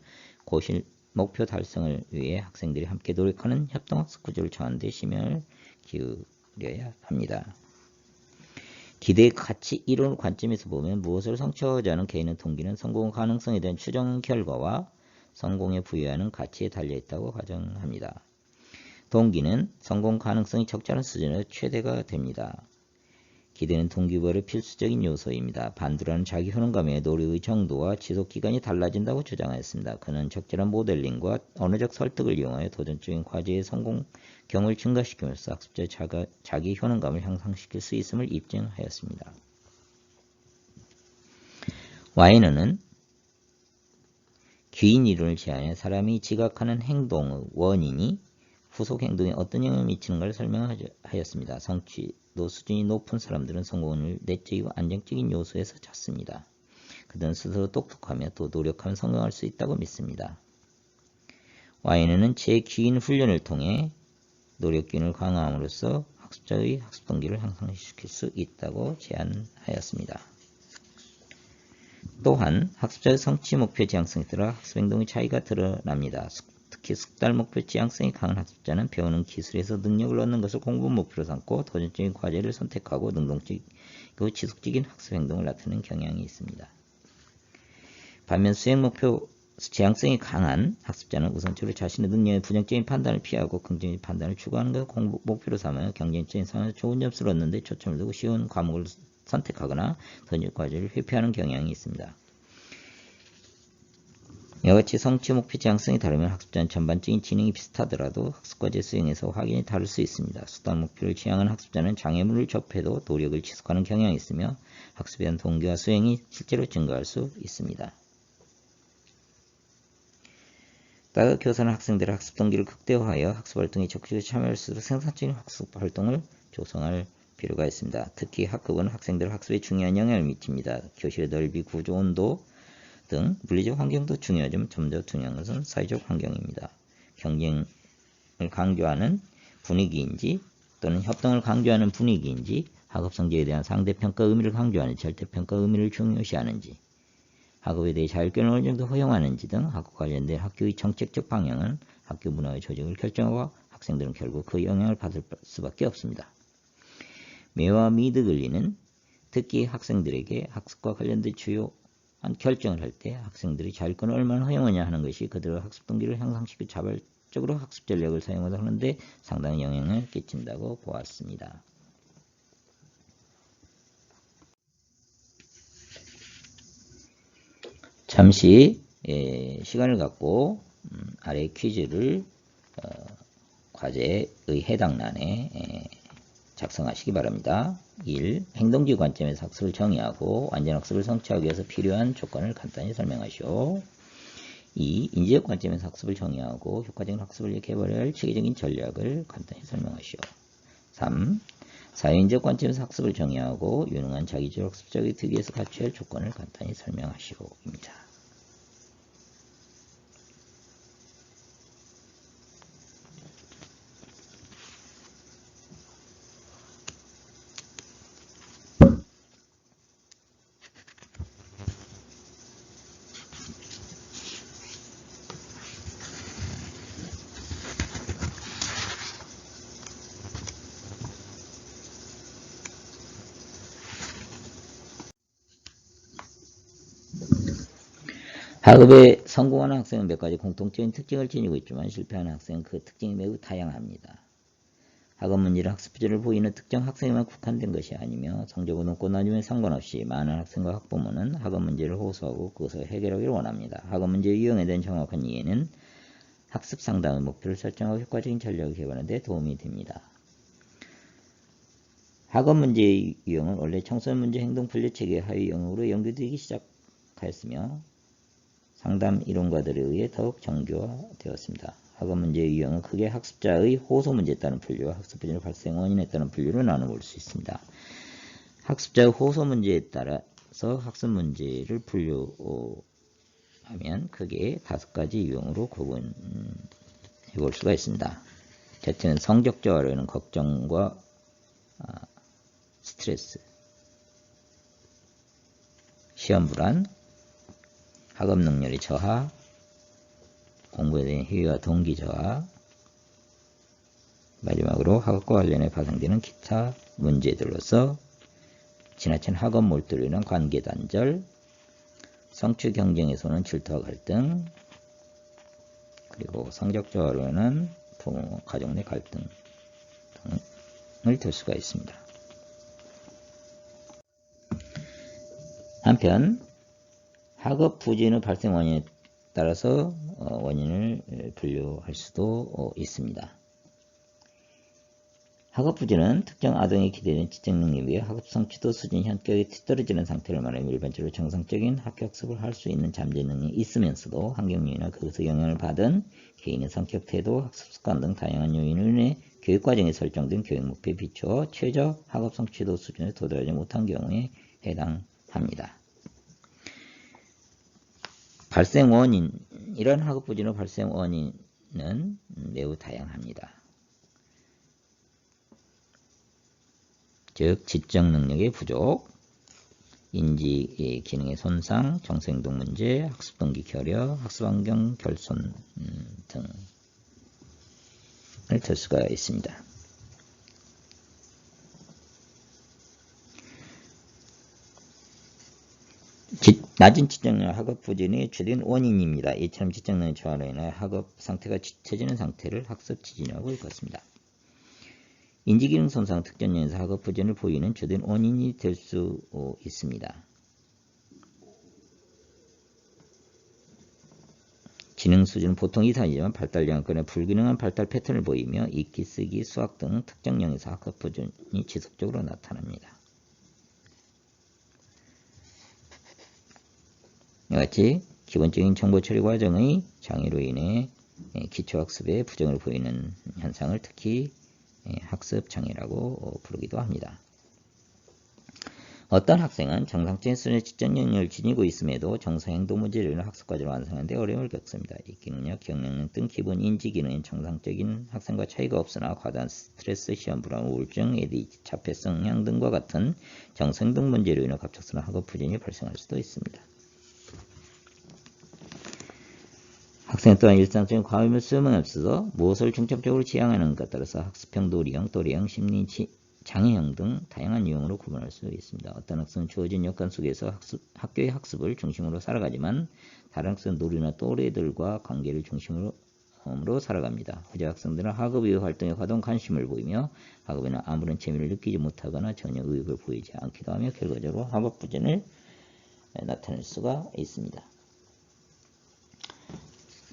고실 목표 달성을 위해 학생들이 함께 노력하는 협동학습 구조를 정하는 데 심혈을 기울여야 합니다. 기대의 가치 이론 관점에서 보면 무엇을 성취하고자 하는 개인의 동기는 성공 가능성에 대한 추정 결과와 성공에 부여하는 가치에 달려있다고 가정합니다. 동기는 성공 가능성이 적절한 수준으로 최대가 됩니다. 기대는 동기부여의 필수적인 요소입니다. 반드라는 자기 효능감의 노력의 정도와 지속기간이 달라진다고 주장하였습니다. 그는 적절한 모델링과 언어적 설득을 이용하여 도전적인 과제의 성공경을 증가시키면서 학습자의 자기 효능감을 향상시킬 수 있음을 입증하였습니다. 와이너는 귀인 이론을 제안해 사람이 지각하는 행동의 원인이 후속 행동에 어떤 영향을 미치는가를 설명하였습니다. 성취도 수준이 높은 사람들은 성공을 내적이고 안정적인 요소에서 찾습니다. 그들은 스스로 똑똑하며 또 노력하면 성공할 수 있다고 믿습니다. 와이너는 제 귀인 훈련을 통해 노력기운을 강화함으로써 학습자의 학습 동기를 향상시킬 수 있다고 제안하였습니다. 또한 학습자의 성취 목표 지향성에 따라 학습 행동의 차이가 드러납니다. 특히 숙달 목표 지향성이 강한 학습자는 배우는 기술에서 능력을 얻는 것을 공부 목표로 삼고 도전적인 과제를 선택하고 능동적이고 지속적인 학습 행동을 나타내는 경향이 있습니다. 반면 수행 목표 지향성이 강한 학습자는 우선적으로 자신의 능력의 부정적인 판단을 피하고 긍정적인 판단을 추구하는 것을 공부 목표로 삼아 경쟁적인 상황에서 좋은 점수를 얻는 데 초점을 두고 쉬운 과목을 선택하거나 도전 과제를 회피하는 경향이 있습니다. 이와 같이 성취 목표 지향성이 다르면 학습자는 전반적인 지능이 비슷하더라도 학습과제 수행에서 확연히 다를 수 있습니다. 수단 목표를 지향하는 학습자는 장애물을 접해도 노력을 지속하는 경향이 있으며 학습에 대한 동기와 수행이 실제로 증가할 수 있습니다. 따라 교사는 학생들의 학습 동기를 극대화하여 학습활동에 적극적으로 참여할 수 있도록 생산적인 학습활동을 조성할 필요가 있습니다. 특히 학급은 학생들 학습에 중요한 영향을 미칩니다. 교실의 넓이, 구조, 온도 등 물리적 환경도 중요하지만 좀 더 중요한 것은 사회적 환경입니다. 경쟁을 강조하는 분위기인지 또는 협동을 강조하는 분위기인지 학업 성적에 대한 상대평가 의미를 강조하는 절대평가 의미를 중요시하는지 학업에 대해 자율권을 어느 정도 허용하는지 등 학업 관련된 학교의 정책적 방향은 학교 문화의 조직을 결정하고 학생들은 결국 그 영향을 받을 수밖에 없습니다. 매와 미드글리는 특히 학생들에게 학습과 관련된 주요한 결정을 할 때 학생들이 자율권을 얼마나 허용하냐 하는 것이 그들의 학습 동기를 향상시키고 자발적으로 학습 전략을 사용하도록 하는데 상당한 영향을 끼친다고 보았습니다. 잠시 시간을 갖고 아래 퀴즈를 과제의 해당란에 작성하시기 바랍니다. 1. 행동주의 관점에서 학습을 정의하고 완전학습을 성취하기 위해서 필요한 조건을 간단히 설명하시오. 2. 인지적 관점에서 학습을 정의하고 효과적인 학습을 개발해야 할 체계적인 전략을 간단히 설명하시오. 3. 사회인적 관점에서 학습을 정의하고 유능한 자기주도 학습자가 되기 위해서 갖춰야 할 조건을 간단히 설명하시오입니다. 학업에 성공하는 학생은 몇 가지 공통적인 특징을 지니고 있지만 실패하는 학생은 그 특징이 매우 다양합니다. 학업 문제를 학습 부재를 보이는 특정 학생에만 국한된 것이 아니며 성적이 높고 낮음에 상관없이 많은 학생과 학부모는 학업 문제를 호소하고 그것을 해결하기를 원합니다. 학업 문제의 유형에 대한 정확한 이해는 학습 상담의 목표를 설정하고 효과적인 전략을 개발하는 데 도움이 됩니다. 학업 문제의 유형은 원래 청소년 문제 행동 분류 체계의 하위 영역으로 연구되기 시작하였으며 상담 이론가들에 의해 더욱 정교화되었습니다. 학업 문제의 유형은 크게 학습자의 호소 문제에 따른 분류와 학습 부재 발생 원인에 따른 분류로 나눠볼 수 있습니다. 학습자의 호소 문제에 따라서 학습 문제를 분류하면 크게 5가지 유형으로 구분해 볼 수가 있습니다. 첫째는 성적 저하라는 걱정과 스트레스, 시험 불안, 학업 능률의 저하, 공부에 대한 희위와 동기 저하, 마지막으로 학업과 관련해 발생되는 기타 문제들로서 지나친 학업 몰두로 인한 관계 단절, 성취 경쟁에서는 질투와 갈등, 그리고 성적 저하로 인한 부모, 가족 내 갈등 등을 들 수가 있습니다. 한편 학업 부진의 발생 원인에 따라서 원인을 분류할 수도 있습니다. 학업 부진은 특정 아동이 기대되는 지적 능력에 비해 학업 성취도 수준 현격이 뒤떨어지는 상태를 말하며 일반적으로 정상적인 학교 학습을 할 수 있는 잠재 능력이 있으면서도 환경 요인이나 그것에 영향을 받은 개인의 성격, 태도, 학습 습관 등 다양한 요인으로 인해 교육 과정에 설정된 교육 목표에 비추어 최저 학업 성취도 수준에 도달하지 못한 경우에 해당합니다. 발생 원인, 이런 학업 부진의 발생 원인은 매우 다양합니다. 즉, 지적 능력의 부족, 인지 기능의 손상, 정서행동 문제, 학습 동기 결여, 학습 환경 결손 등을 들 수가 있습니다. 낮은 지적능력 학업 부진의 주된 원인입니다. 이처럼 지적능력 저하로 인하여 학업 상태가 지쳐지는 상태를 학습 지진이라고 일컫습니다. 인지기능 손상 특정 영역에서 학업 부진을 보이는 주된 원인이 될 수 있습니다. 지능 수준은 보통 이상이지만 발달 영역권의 불균형한 발달 패턴을 보이며 읽기, 쓰기, 수학 등 특정 영역에서 학업 부진이 지속적으로 나타납니다. 이와 같이 기본적인 정보 처리 과정의 장애로 인해 기초학습에 부정을 보이는 현상을 특히 학습 장애라고 부르기도 합니다. 어떤 학생은 정상적인 수준의 지적 능력을 지니고 있음에도 정서 행동 문제로 인한 학습 과정을 완성하는 데 어려움을 겪습니다. 읽기 능력, 기억 능력 등 기본 인지 기능은 정상적인 학생과 차이가 없으나 과다한 스트레스, 시험 불안, 우울증, ADHD, 자폐 성향 등과 같은 정서 행동 문제로 인한 갑작스러운 학업 부진이 발생할 수도 있습니다. 학생 또한 일상적인 과외물 수업에 없어서 무엇을 중점적으로 지향하는가 따라서 학습형, 놀이형, 또래형, 심리 장애형 등 다양한 유형으로 구분할 수 있습니다. 어떤 학생은 주어진 여건 속에서 학교의 학습을 중심으로 살아가지만 다른 학생은 놀이나 또래들과 관계를 중심으로 살아갑니다. 후자 학생들은 학업 이후 활동에 과도한 관심을 보이며 학업에는 아무런 재미를 느끼지 못하거나 전혀 의욕을 보이지 않기도 하며 결과적으로 학업 부진을 나타낼 수가 있습니다.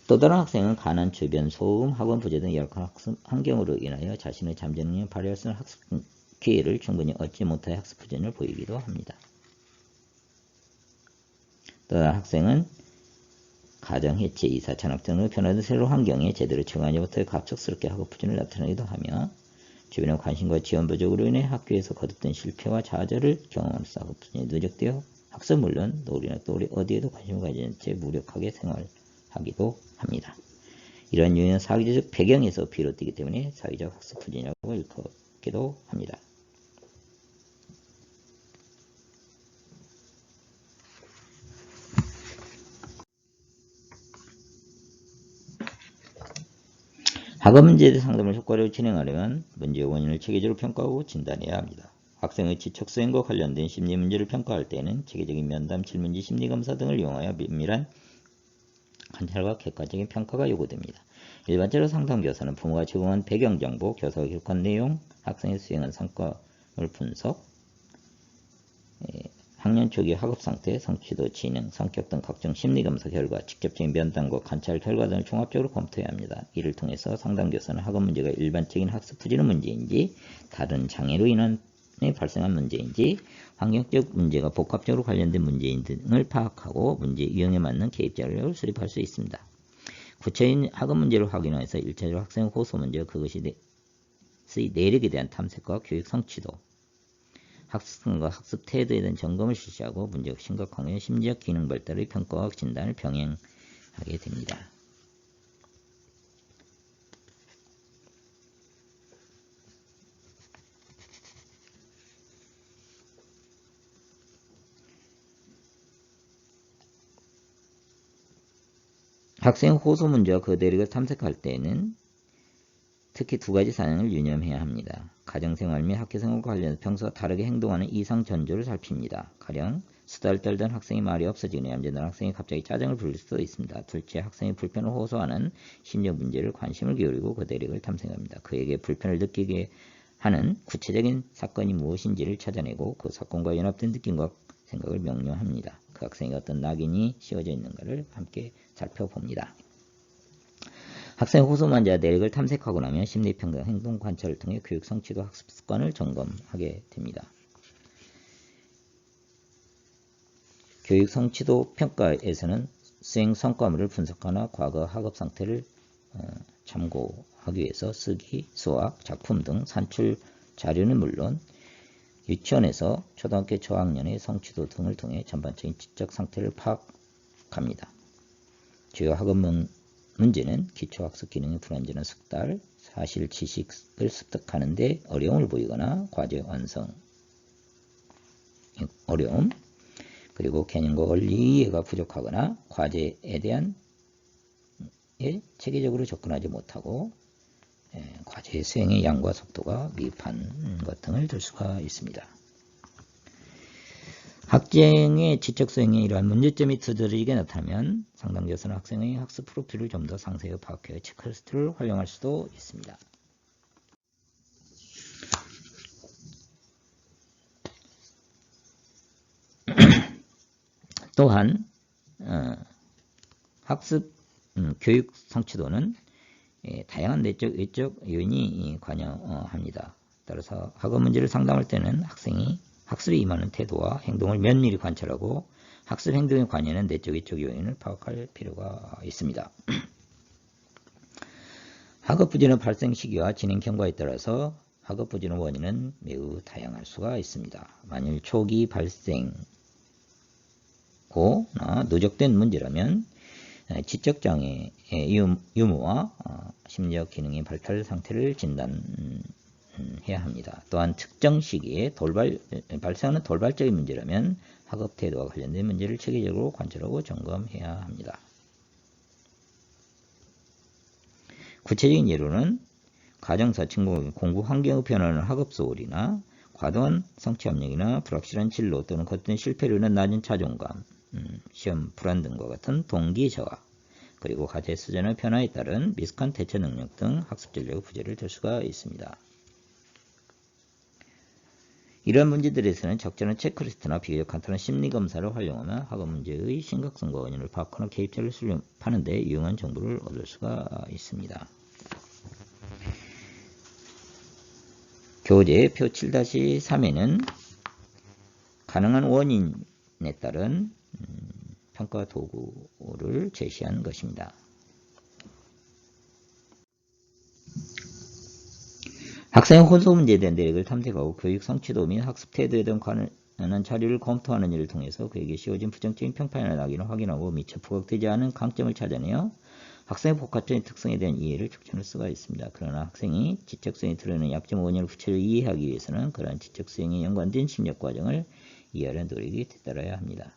또 다른 학생은 가난, 주변, 소음, 학원 부재 등 열악한 학습 환경으로 인하여 자신의 잠재 능력을 발휘할 수 있는 학습 기회를 충분히 얻지 못하여 학습 부진을 보이기도 합니다. 또 다른 학생은 가정 해체, 이사, 전학 등으로 변화된 새로운 환경에 제대로 적응하지 못해 갑작스럽게 학업 부진을 나타내기도 하며 주변의 관심과 지원 부족으로 인해 학교에서 거듭된 실패와 좌절을 경험하면서 학업 부진이 누적되어 학습 물론 놀이나 또 어디에도 관심을 가지는 채 무력하게 생활하기도 합니다. 이런 유형은 사회적 배경에서 비롯되기 때문에 사회적 학습 부진이라고 일컫기도 합니다. 학업 문제에 대해 상담을 효과적으로 진행하려면 문제의 원인을 체계적으로 평가하고 진단해야 합니다. 학생의 지적 수행과 관련된 심리 문제를 평가할 때에는 체계적인 면담, 질문지, 심리검사 등을 이용하여 면밀한 관찰과 객관적인 평가가 요구됩니다. 일반적으로 상담교사는 부모가 제공한 배경정보, 교사가 기록한 내용, 학생이 수행한 성과를 분석, 학년 초기 학업상태, 성취도, 지능, 성격 등 각종 심리검사 결과, 직접적인 면담과 관찰 결과 등을 종합적으로 검토해야 합니다. 이를 통해서 상담교사는 학업 문제가 일반적인 학습 부진의 문제인지, 다른 장애로 인한 발생한 문제인지, 환경적 문제가 복합적으로 관련된 문제인 등을 파악하고 문제 유형에 맞는 개입 자료를 수립할 수 있습니다. 구체적인 학업 문제를 확인해서 1차적으로 학생 호소 문제와 그것이 내력에 대한 탐색과 교육 성취도, 학습과 학습 태도에 대한 점검을 실시하고 문제가 심각하면 심리적 기능 발달의 평가와 진단을 병행하게 됩니다. 학생 호소 문제와 그 내력을 탐색할 때에는 특히 두 가지 사항을 유념해야 합니다. 가정생활 및 학교생활과 관련해서 평소와 다르게 행동하는 이상 전조를 살핍니다. 가령 수다를 떨던 학생이 말이 없어지거나 얌전한 학생이 갑자기 짜증을 부릴 수도 있습니다. 둘째, 학생이 불편을 호소하는 심리적 문제를 관심을 기울이고 그 내력을 탐색합니다. 그에게 불편을 느끼게 하는 구체적인 사건이 무엇인지를 찾아내고 그 사건과 연합된 느낌과 생각을 명료합니다. 그 학생이 어떤 낙인이 씌워져 있는가를 함께 살펴봅니다. 학생 호소문제와 내력을 탐색하고 나면 심리평가, 행동 관찰을 통해 교육 성취도 학습 습관을 점검하게 됩니다. 교육 성취도 평가에서는 수행 성과물을 분석하나 과거 학업 상태를 참고하기 위해서 쓰기, 수학, 작품 등 산출 자료는 물론 유치원에서 초등학교 저학년의 성취도 등을 통해 전반적인 지적 상태를 파악합니다. 주요 학업 문제는 기초학습 기능의 불완전한 숙달, 사실 지식을 습득하는 데 어려움을 보이거나 과제 완성 어려움, 그리고 개념과 원리 이해가 부족하거나 과제에 대한 체계적으로 접근하지 못하고 과제 수행의 양과 속도가 미흡한 것 등을 들 수가 있습니다. 학생의 지적 수행에 이러한 문제점이 두드러지게 나타나면 상담교사는 학생의 학습 프로필을 좀 더 상세히 파악해 체크리스트를 활용할 수도 있습니다. 또한 학습 교육 성취도는 다양한 내적, 외적 요인이 관여합니다. 따라서 학업 문제를 상담할 때는 학생이 학습에 임하는 태도와 행동을 면밀히 관찰하고 학습 행동에 관여하는 내적, 외적 요인을 파악할 필요가 있습니다. 학업 부진의 발생 시기와 진행 경과에 따라서 학업 부진의 원인은 매우 다양할 수가 있습니다. 만일 초기 발생고 누적된 문제라면 지적장애의 유무와 심리적 기능의 발달 상태를 진단해야 합니다. 또한 특정 시기에 발생하는 돌발적인 문제라면 학업 태도와 관련된 문제를 체계적으로 관찰하고 점검해야 합니다. 구체적인 예로는 가정사, 친구, 공부 환경의 변화는 학업 소홀이나 과도한 성취 압력이나 불확실한 진로 또는 거듭된 실패로 인한 낮은 자존감, 시험 불안 등과 같은 동기 저하, 그리고 과제 수준의 변화에 따른 미숙한 대처 능력 등 학습 전략의 부재를 들 수가 있습니다. 이러한 문제들에서는 적절한 체크리스트나 비교적 간단한 심리검사를 활용하면 학업 문제의 심각성과 원인을 파악하는 개입자를 수립하는 데 유용한 정보를 얻을 수가 있습니다. 교재 표 7-3에는 가능한 원인에 따른 평가 도구를 정보를 제시한 것입니다. 학생의 혼소 문제에 대한 내역을 탐색하고 교육 성취도 및 학습 태도에 대한 관한 자료를 검토하는 일을 통해서 그에게 씌워진 부정적인 평판이나 낙인을 확인하고 미처 부각되지 않은 강점을 찾아내어 학생의 복합적인 특성에 대한 이해를 촉진할 수가 있습니다. 그러나 학생이 지적성이 드러나는 약점 원인을 구체적으로 이해하기 위해서는 그러한 지적성에 연관된 심리학 과정을 이해하는 노력이 뒤따라야 합니다.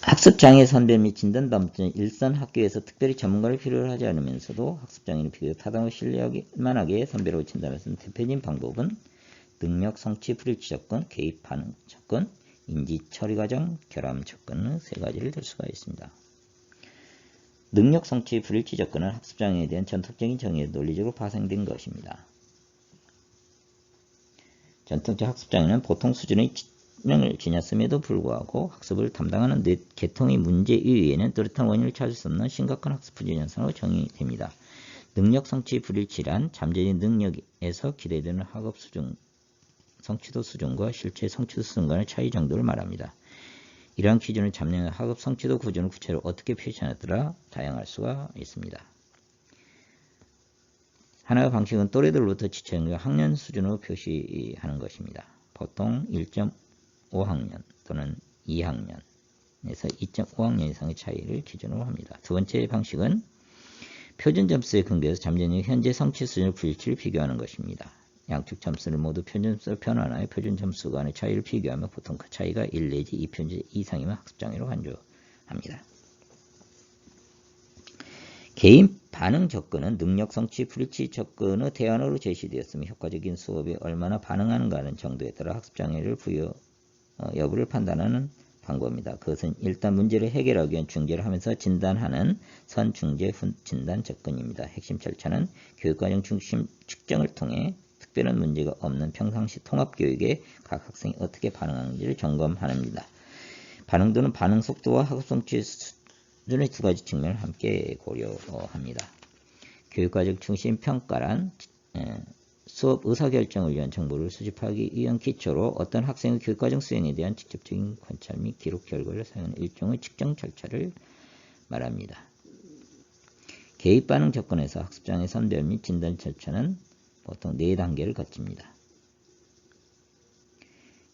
학습장애 선별 및 진단 다음부터는 일선 학교에서 특별히 전문가를 필요로 하지 않으면서도 학습장애는 비교적 타당하고 신뢰할 만하게 선별하고 진단할 수 있는 대표적인 방법은 능력, 성취, 불일치 접근, 개입, 반응 접근, 인지 처리 과정, 결함 접근은 세 가지를 들 수가 있습니다. 능력, 성취, 불일치 접근은 학습장애에 대한 전통적인 정의에 논리적으로 파생된 것입니다. 전통적 학습장애는 보통 수준의 지능을 지녔음에도 불구하고 학습을 담당하는 계통의 문제 이외에는 뚜렷한 원인을 찾을 수 없는 심각한 학습 부재 현상으로 정의됩니다. 능력, 성취, 불일치란 잠재적인 능력에서 기대되는 학업 수준, 성취도 수준과 실제 성취도 수준 간의 차이 정도를 말합니다. 이러한 기준은 잠재적인 학업 성취도 구조를 구체적으로 어떻게 표시하느냐에 따라 다양할 수가 있습니다. 하나의 방식은 또래들로부터 지체형과 학년 수준으로 표시하는 것입니다. 보통 1.5학년 또는 2학년에서 2.5학년 이상의 차이를 기준으로 합니다. 두 번째 방식은 표준 점수에 근거해서 잠재적 현재 성취 수준의 불일치를 비교하는 것입니다. 양측 점수를 모두 표준 점수로 변환하여 표준 점수 간의 차이를 비교하며 보통 그 차이가 1 내지 2표준 이상이면 학습장애로 간주합니다. 개인 반응 접근은 능력, 성취, 불일치 접근의 대안으로 제시되었으며 효과적인 수업에 얼마나 반응하는가 하는 정도에 따라 학습장애를 여부를 판단하는 방법입니다. 그것은 일단 문제를 해결하기 위한 중재를 하면서 진단하는 선, 중재, 후 진단 접근입니다. 핵심 절차는 교육과정 중심 측정을 통해 특별한 문제가 없는 평상시 통합교육에 각 학생이 어떻게 반응하는지를 점검합니다. 반응도는 반응 속도와 학업 성취 수준의 두 가지 측면을 함께 고려합니다. 교육과정 중심 평가란 수업 의사결정을 위한 정보를 수집하기 위한 기초로 어떤 학생의 교육과정 수행에 대한 직접적인 관찰 및 기록 결과를 사용하는 일종의 측정 절차를 말합니다. 개입반응 접근에서 학습장애 선별 및 진단 절차는 보통 4단계를 거칩니다.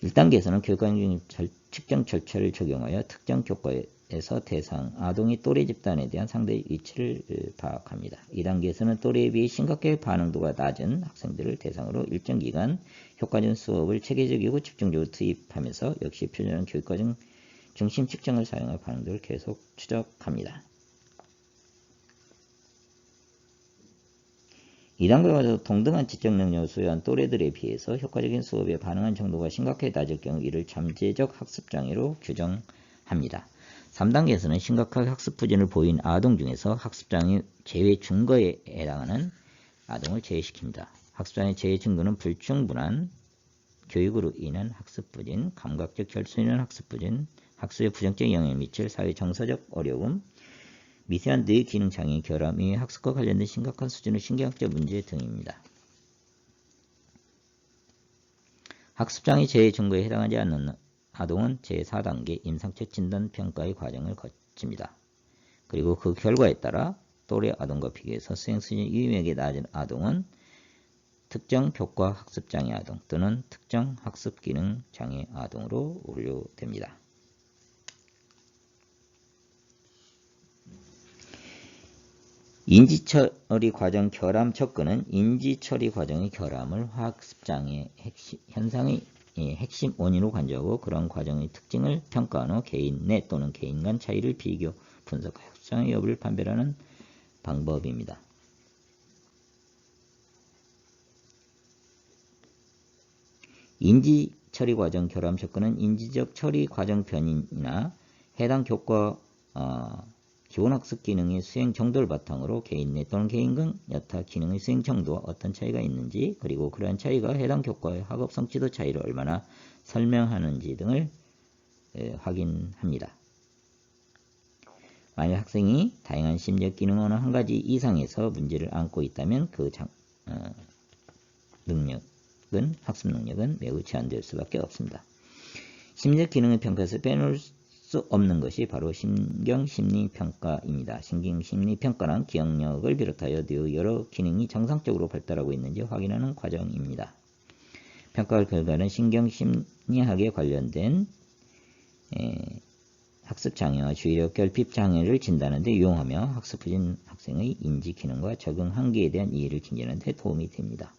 1단계에서는 교육과정 측정 절차를 적용하여 특정 교과에서 대상 아동의 또래 집단에 대한 상대의 위치를 파악합니다. 2단계에서는 또래에 비해 심각하게 반응도가 낮은 학생들을 대상으로 일정 기간 효과적 수업을 체계적이고 집중적으로 투입하면서 역시 표준화된 교육과정 중심 측정을 사용하여 반응도를 계속 추적합니다. 2단계에서 동등한 지적 능력을 소유한 또래들에 비해서 효과적인 수업에 반응한 정도가 심각하게 낮을 경우 이를 잠재적 학습장애로 규정합니다. 3단계에서는 심각하게 학습 부진을 보인 아동 중에서 학습장애 제외 증거에 해당하는 아동을 제외시킵니다. 학습장애 제외 증거는 불충분한 교육으로 인한 학습 부진, 감각적 결손에 인한 학습 부진, 학습에 부정적인 영향을 미칠 사회 정서적 어려움, 미세한 뇌 기능 장애, 결함, 이 학습과 관련된 심각한 수준의 신경학적 문제 등입니다. 학습장애 제외 증거에 해당하지 않는 아동은 제4단계 임상적 진단평가의 과정을 거칩니다. 그리고 그 결과에 따라 또래 아동과 비교해서 수행 수준이 유의미하게 낮은 아동은 특정 교과 학습장애 아동 또는 특정 학습기능 장애 아동으로 분류됩니다. 인지처리 과정 결함 접근은 인지처리 과정의 결함을 학습장애 현상의 핵심 원인으로 간주하고 그런 과정의 특징을 평가한 후 개인 내 또는 개인 간 차이를 비교, 분석하여 학습장애 여부를 판별하는 방법입니다. 인지처리 과정 결함 접근은 인지적 처리 과정 변이나 해당 교과 기본학습 기능의 수행 정도를 바탕으로 개인 내 또는 개인 간 여타 기능의 수행 정도와 어떤 차이가 있는지 그리고 그러한 차이가 해당 교과의 학업 성취도 차이를 얼마나 설명하는지 등을 확인합니다. 만약 학생이 다양한 심리적 기능 어느 한 가지 이상에서 문제를 안고 있다면 그 학습 능력은 매우 제한될 수밖에 없습니다. 심리적 기능의 평가에서 빼놓을 수 없는 것이 바로 신경심리평가입니다. 신경심리평가는 기억력을 비롯하여 여러 기능이 정상적으로 발달하고 있는지 확인하는 과정입니다. 평가 결과는 신경심리학에 관련된 학습장애와 주의력 결핍장애를 진단하는 데 유용하며 학습 부진 학생의 인지 기능과 적응 한계에 대한 이해를 증진하는 데 도움이 됩니다.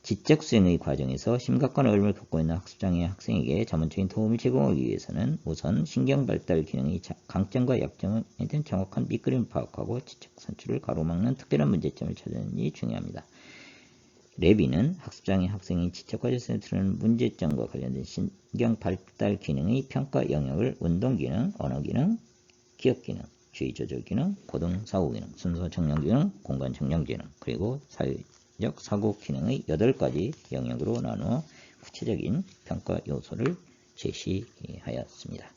지적 수행의 과정에서 심각한 어려움을 겪고 있는 학습장애 학생에게 전문적인 도움을 제공하기 위해서는 우선 신경발달 기능의 강점과 약점에 대한 정확한 밑그림을 파악하고 지적 산출을 가로막는 특별한 문제점을 찾는 것이 중요합니다. 레비는 학습장애 학생이 지적 과제에서 드러나는 문제점과 관련된 신경발달 기능의 평가 영역을 운동기능, 언어기능, 기억기능, 주의조절기능, 고등사고기능, 순서정량기능, 공간정량기능, 그리고 사회적 사고기능의 8가지 영역으로 나누어 구체적인 평가 요소를 제시하였습니다.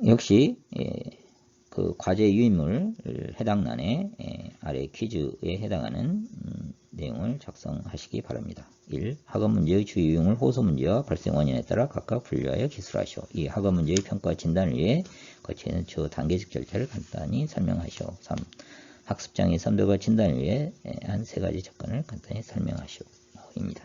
역시 그 과제 유인물 해당란에 아래 퀴즈에 해당하는 내용을 작성하시기 바랍니다. 1. 학업 문제의 주요 유형을 호소 문제와 발생 원인에 따라 각각 분류하여 기술하시오. 2. 학업 문제의 평가 진단을 위해 거치는 주 단계적 절차를 간단히 설명하시오. 3. 학습장애 선별과 진단을 위해 한 3가지 접근을 간단히 설명하시오. 입니다.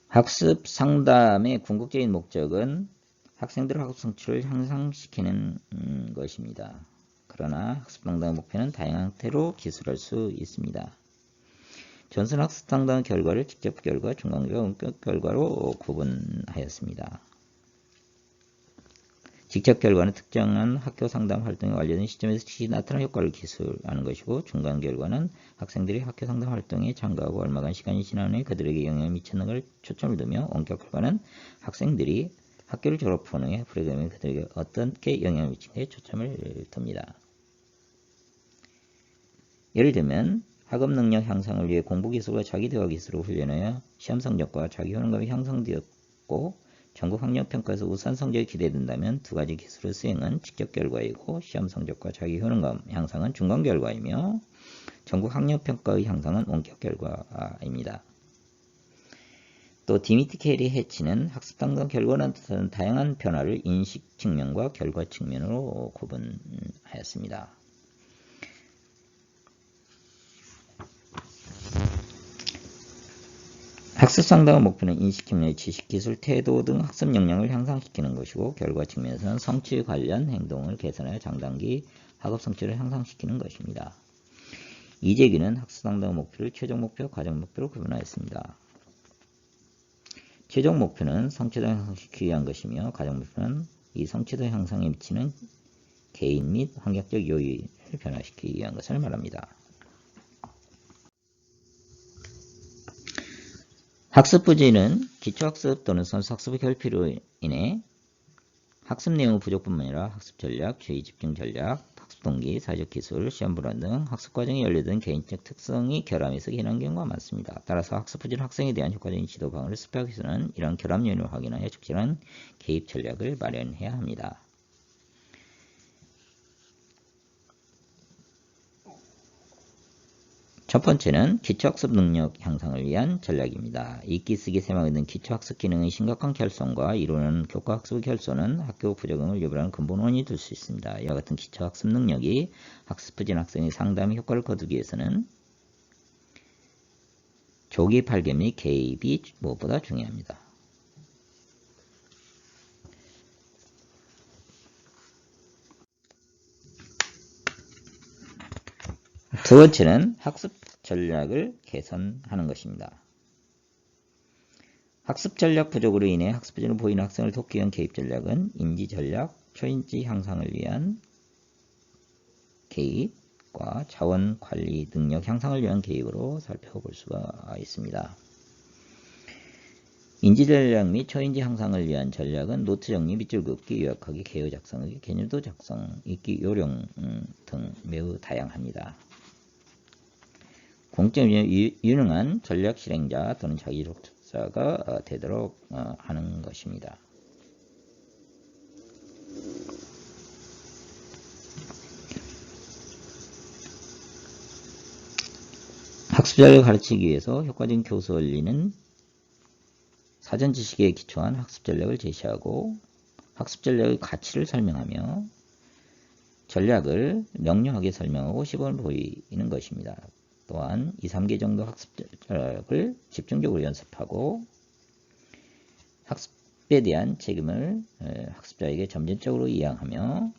학습 상담의 궁극적인 목적은 학생들의 학습 성취를 향상시키는 것입니다. 그러나 학습 상담의 목표는 다양한 형태로 기술할 수 있습니다. 전선 학습 상담 결과를 직접 결과, 중간 결과, 원격 결과로 구분하였습니다. 직접 결과는 특정한 학교 상담 활동이 완료된 시점에서 즉시 나타난 효과를 기술하는 것이고, 중간 결과는 학생들이 학교 상담 활동에 참가하고 얼마간 시간이 지난 후에 그들에게 영향을 미쳤는가를 초점을 두며, 원격 결과는 학생들이 학교를 졸업한 후에 프로그램이 그들에게 어떻게 영향을 미치는지에 초점을 둡니다. 예를 들면 학업 능력 향상을 위해 공부 기술과 자기 대화 기술을 훈련하여 시험 성적과 자기 효능감이 향상되었고, 전국 학력평가에서 우수한 성적이 기대된다면 2가지 기술의 수행은 직접 결과이고, 시험 성적과 자기 효능감 향상은 중간 결과이며, 전국 학력평가의 향상은 원격 결과입니다. 또 디미트 캐리 해치는 학습 상담 결과는 뜻하는 다양한 변화를 인식 측면과 결과 측면으로 구분하였습니다. 학습 상담의 목표는 인식 측면의 지식, 기술, 태도 등 학습 역량을 향상시키는 것이고, 결과 측면에서는 성취 관련 행동을 개선하여 장단기 학업 성취를 향상시키는 것입니다. 이재규는 학습 상담의 목표를 최종 목표, 과정 목표로 구분하였습니다. 최종 목표는 성취도 향상시키기 위한 것이며, 과정 목표는 이 성취도 향상에 미치는 개인 및 환경적 요인을 변화시키기 위한 것을 말합니다. 학습 부진은 기초학습 또는 선수학습의 결핍으로 인해 학습 내용의 부족뿐만 아니라 학습 전략, 주의 집중 전략, 학습 동기, 사회적 기술, 시험 불안 등 학습 과정에 연루된 개인적 특성이 결함에서 일어나는 경우가 많습니다. 따라서 학습 부진 학생에 대한 효과적인 지도 방안을 수립하기 위해서는 이런 결함 요인을 확인하여 적절한 개입 전략을 마련해야 합니다. 첫 번째는 기초학습 능력 향상을 위한 전략입니다. 읽기, 쓰기, 세마가 있는 기초학습 기능의 심각한 결손과 이루는 교과학습의 결손은 학교 부적응을 유발하는 근본 원인이 될 수 있습니다. 이와 같은 기초학습 능력이 학습 부진 학생의 상담의 효과를 거두기 위해서는 조기 발견 및 개입이 무엇보다 중요합니다. 두 번째는 학습 전략을 개선하는 것입니다. 학습 전략 부족으로 인해 학습 부진을 보이는 학생을 돕기 위한 개입 전략은 인지 전략, 초인지 향상을 위한 개입과 자원 관리 능력 향상을 위한 개입으로 살펴볼 수가 있습니다. 인지 전략 및 초인지 향상을 위한 전략은 노트 정리, 밑줄 긋기, 요약하기, 개요 작성하기, 개념도 작성, 읽기, 요령 등 매우 다양합니다. 공적 유능한 전략 실행자 또는 자기 독자가 되도록 하는 것입니다. 학습 전략을 가르치기 위해서 효과적인 교수 원리는 사전 지식에 기초한 학습 전략을 제시하고 학습 전략의 가치를 설명하며 전략을 명료하게 설명하고 시범을 보이는 것입니다. 또한 2, 3개 정도 학습 전략을 집중적으로 연습하고 학습에 대한 책임을 학습자에게 점진적으로 이양하며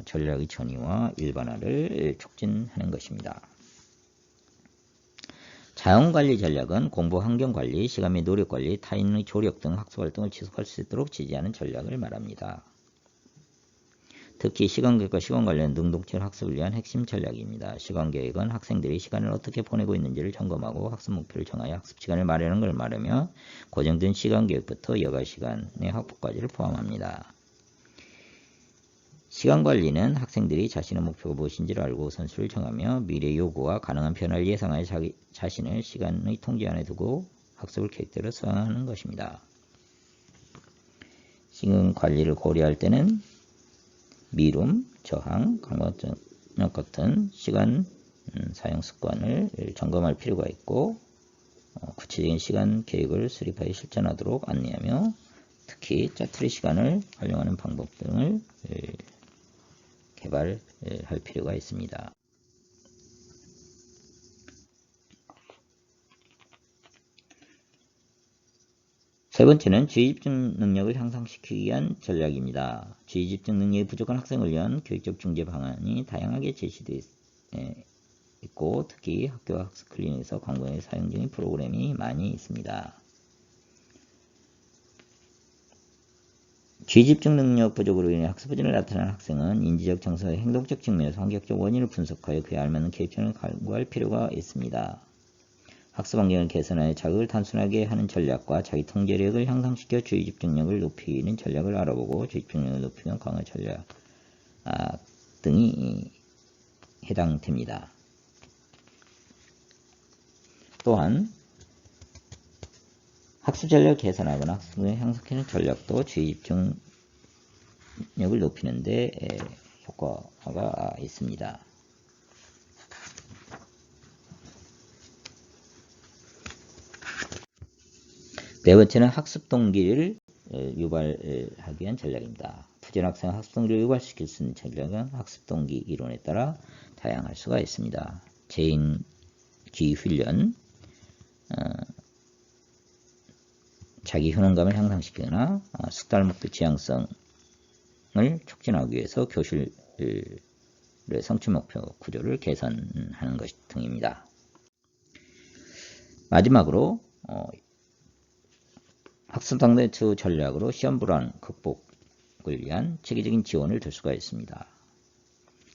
전략의 전이와 일반화를 촉진하는 것입니다. 자원관리 전략은 공부 환경관리, 시간 및 노력관리, 타인의 조력 등 학습활동을 지속할 수 있도록 지지하는 전략을 말합니다. 특히 시간계획과 시간 관련 능동적 학습을 위한 핵심 전략입니다. 시간계획은 학생들이 시간을 어떻게 보내고 있는지를 점검하고 학습 목표를 정하여 학습 시간을 마련하는 것을 말하며 고정된 시간계획부터 여가 시간의 확보까지를 포함합니다. 시간관리는 학생들이 자신의 목표가 무엇인지를 알고 선수를 정하며 미래 요구와 가능한 변화를 예상하여 자기 자신을 시간의 통제 안에 두고 학습을 계획대로 수행하는 것입니다. 시간관리를 고려할 때는 미룸, 저항, 강박증 같은 시간 사용 습관을 점검할 필요가 있고 구체적인 시간 계획을 수립하여 실천하도록 안내하며 특히 짜투리 시간을 활용하는 방법 등을 개발할 필요가 있습니다. 세 번째는 주의집중 능력을 향상시키기 위한 전략입니다. 주의집중 능력이 부족한 학생을 위한 교육적 중재 방안이 다양하게 제시되어 있고 특히 학교와 학습 클리닉에서 광고에 사용 중인 프로그램이 많이 있습니다. 주의집중 능력 부족으로 인해 학습 부진을 나타내는 학생은 인지적, 정서적, 행동적 측면에서 환경적 원인을 분석하여 그에 알맞는 개입전을 강구할 필요가 있습니다. 학습 환경을 개선하여 자극을 단순하게 하는 전략과 자기 통제력을 향상시켜 주의 집중력을 높이는 전략을 알아보고 주의 집중력을 높이는 강화 전략 등이 해당됩니다. 또한 학습 전략을 개선하거나 학습을 향상시키는 전략도 주의 집중력을 높이는 데 효과가 있습니다. 네 번째는 학습 동기를 유발하기 위한 전략입니다. 부지런 학생 학습 동기를 유발시킬 수 있는 전략은 학습 동기 이론에 따라 다양할 수가 있습니다. 재인기 훈련, 자기 효능감을 향상시키거나 숙달 목표 지향성을 촉진하기 위해서 교실의 성취 목표 구조를 개선하는 것 등입니다. 마지막으로 학습 당대추 전략으로 시험 불안 극복을 위한 체계적인 지원을 줄 수가 있습니다.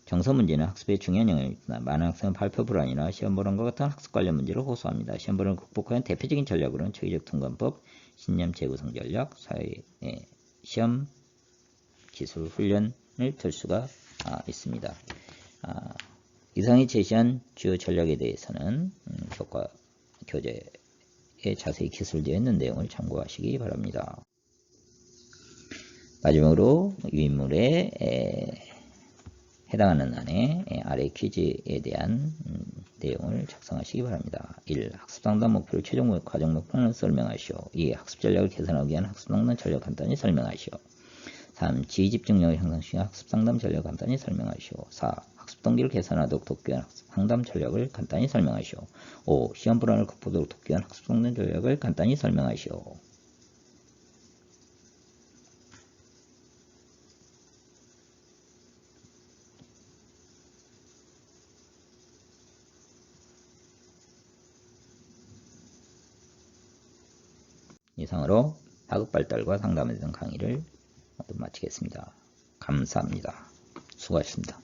정서 문제는 학습에 중요한 영향을 미칩니다. 많은 학생은 발표 불안이나 시험 불안과 같은 학습 관련 문제를 호소합니다. 시험 불안을 극복하는 대표적인 전략으로는 체계적 통관법, 신념 재구성 전략, 사회 시험 기술 훈련을 들 수가 있습니다. 이상이 제시한 주요 전략에 대해서는 교과 교재에 자세히 기술되어 있는 내용을 참고하시기 바랍니다. 마지막으로 유인물에 해당하는 안에 아래 퀴즈에 대한 내용을 작성하시기 바랍니다. 1. 학습상담 목표를 최종 과정 목표는 설명하시오. 2. 학습 전략을 개선하기 위한 학습상담 전략 간단히 설명하시오. 3. 지휘집중력을 향상시키는 학습상담 전략 간단히 설명하시오. 4. 학습 동기를 개선하도록 돕기 위한 학습상담 전략을 간단히 설명하시오. 5. 시험 불안을 극복하도록 돕기 위한 학습상담 전략을 간단히 설명하시오. 이상으로 학업 발달과 상담에 대한 강의를 모두 마치겠습니다. 감사합니다. 수고하셨습니다.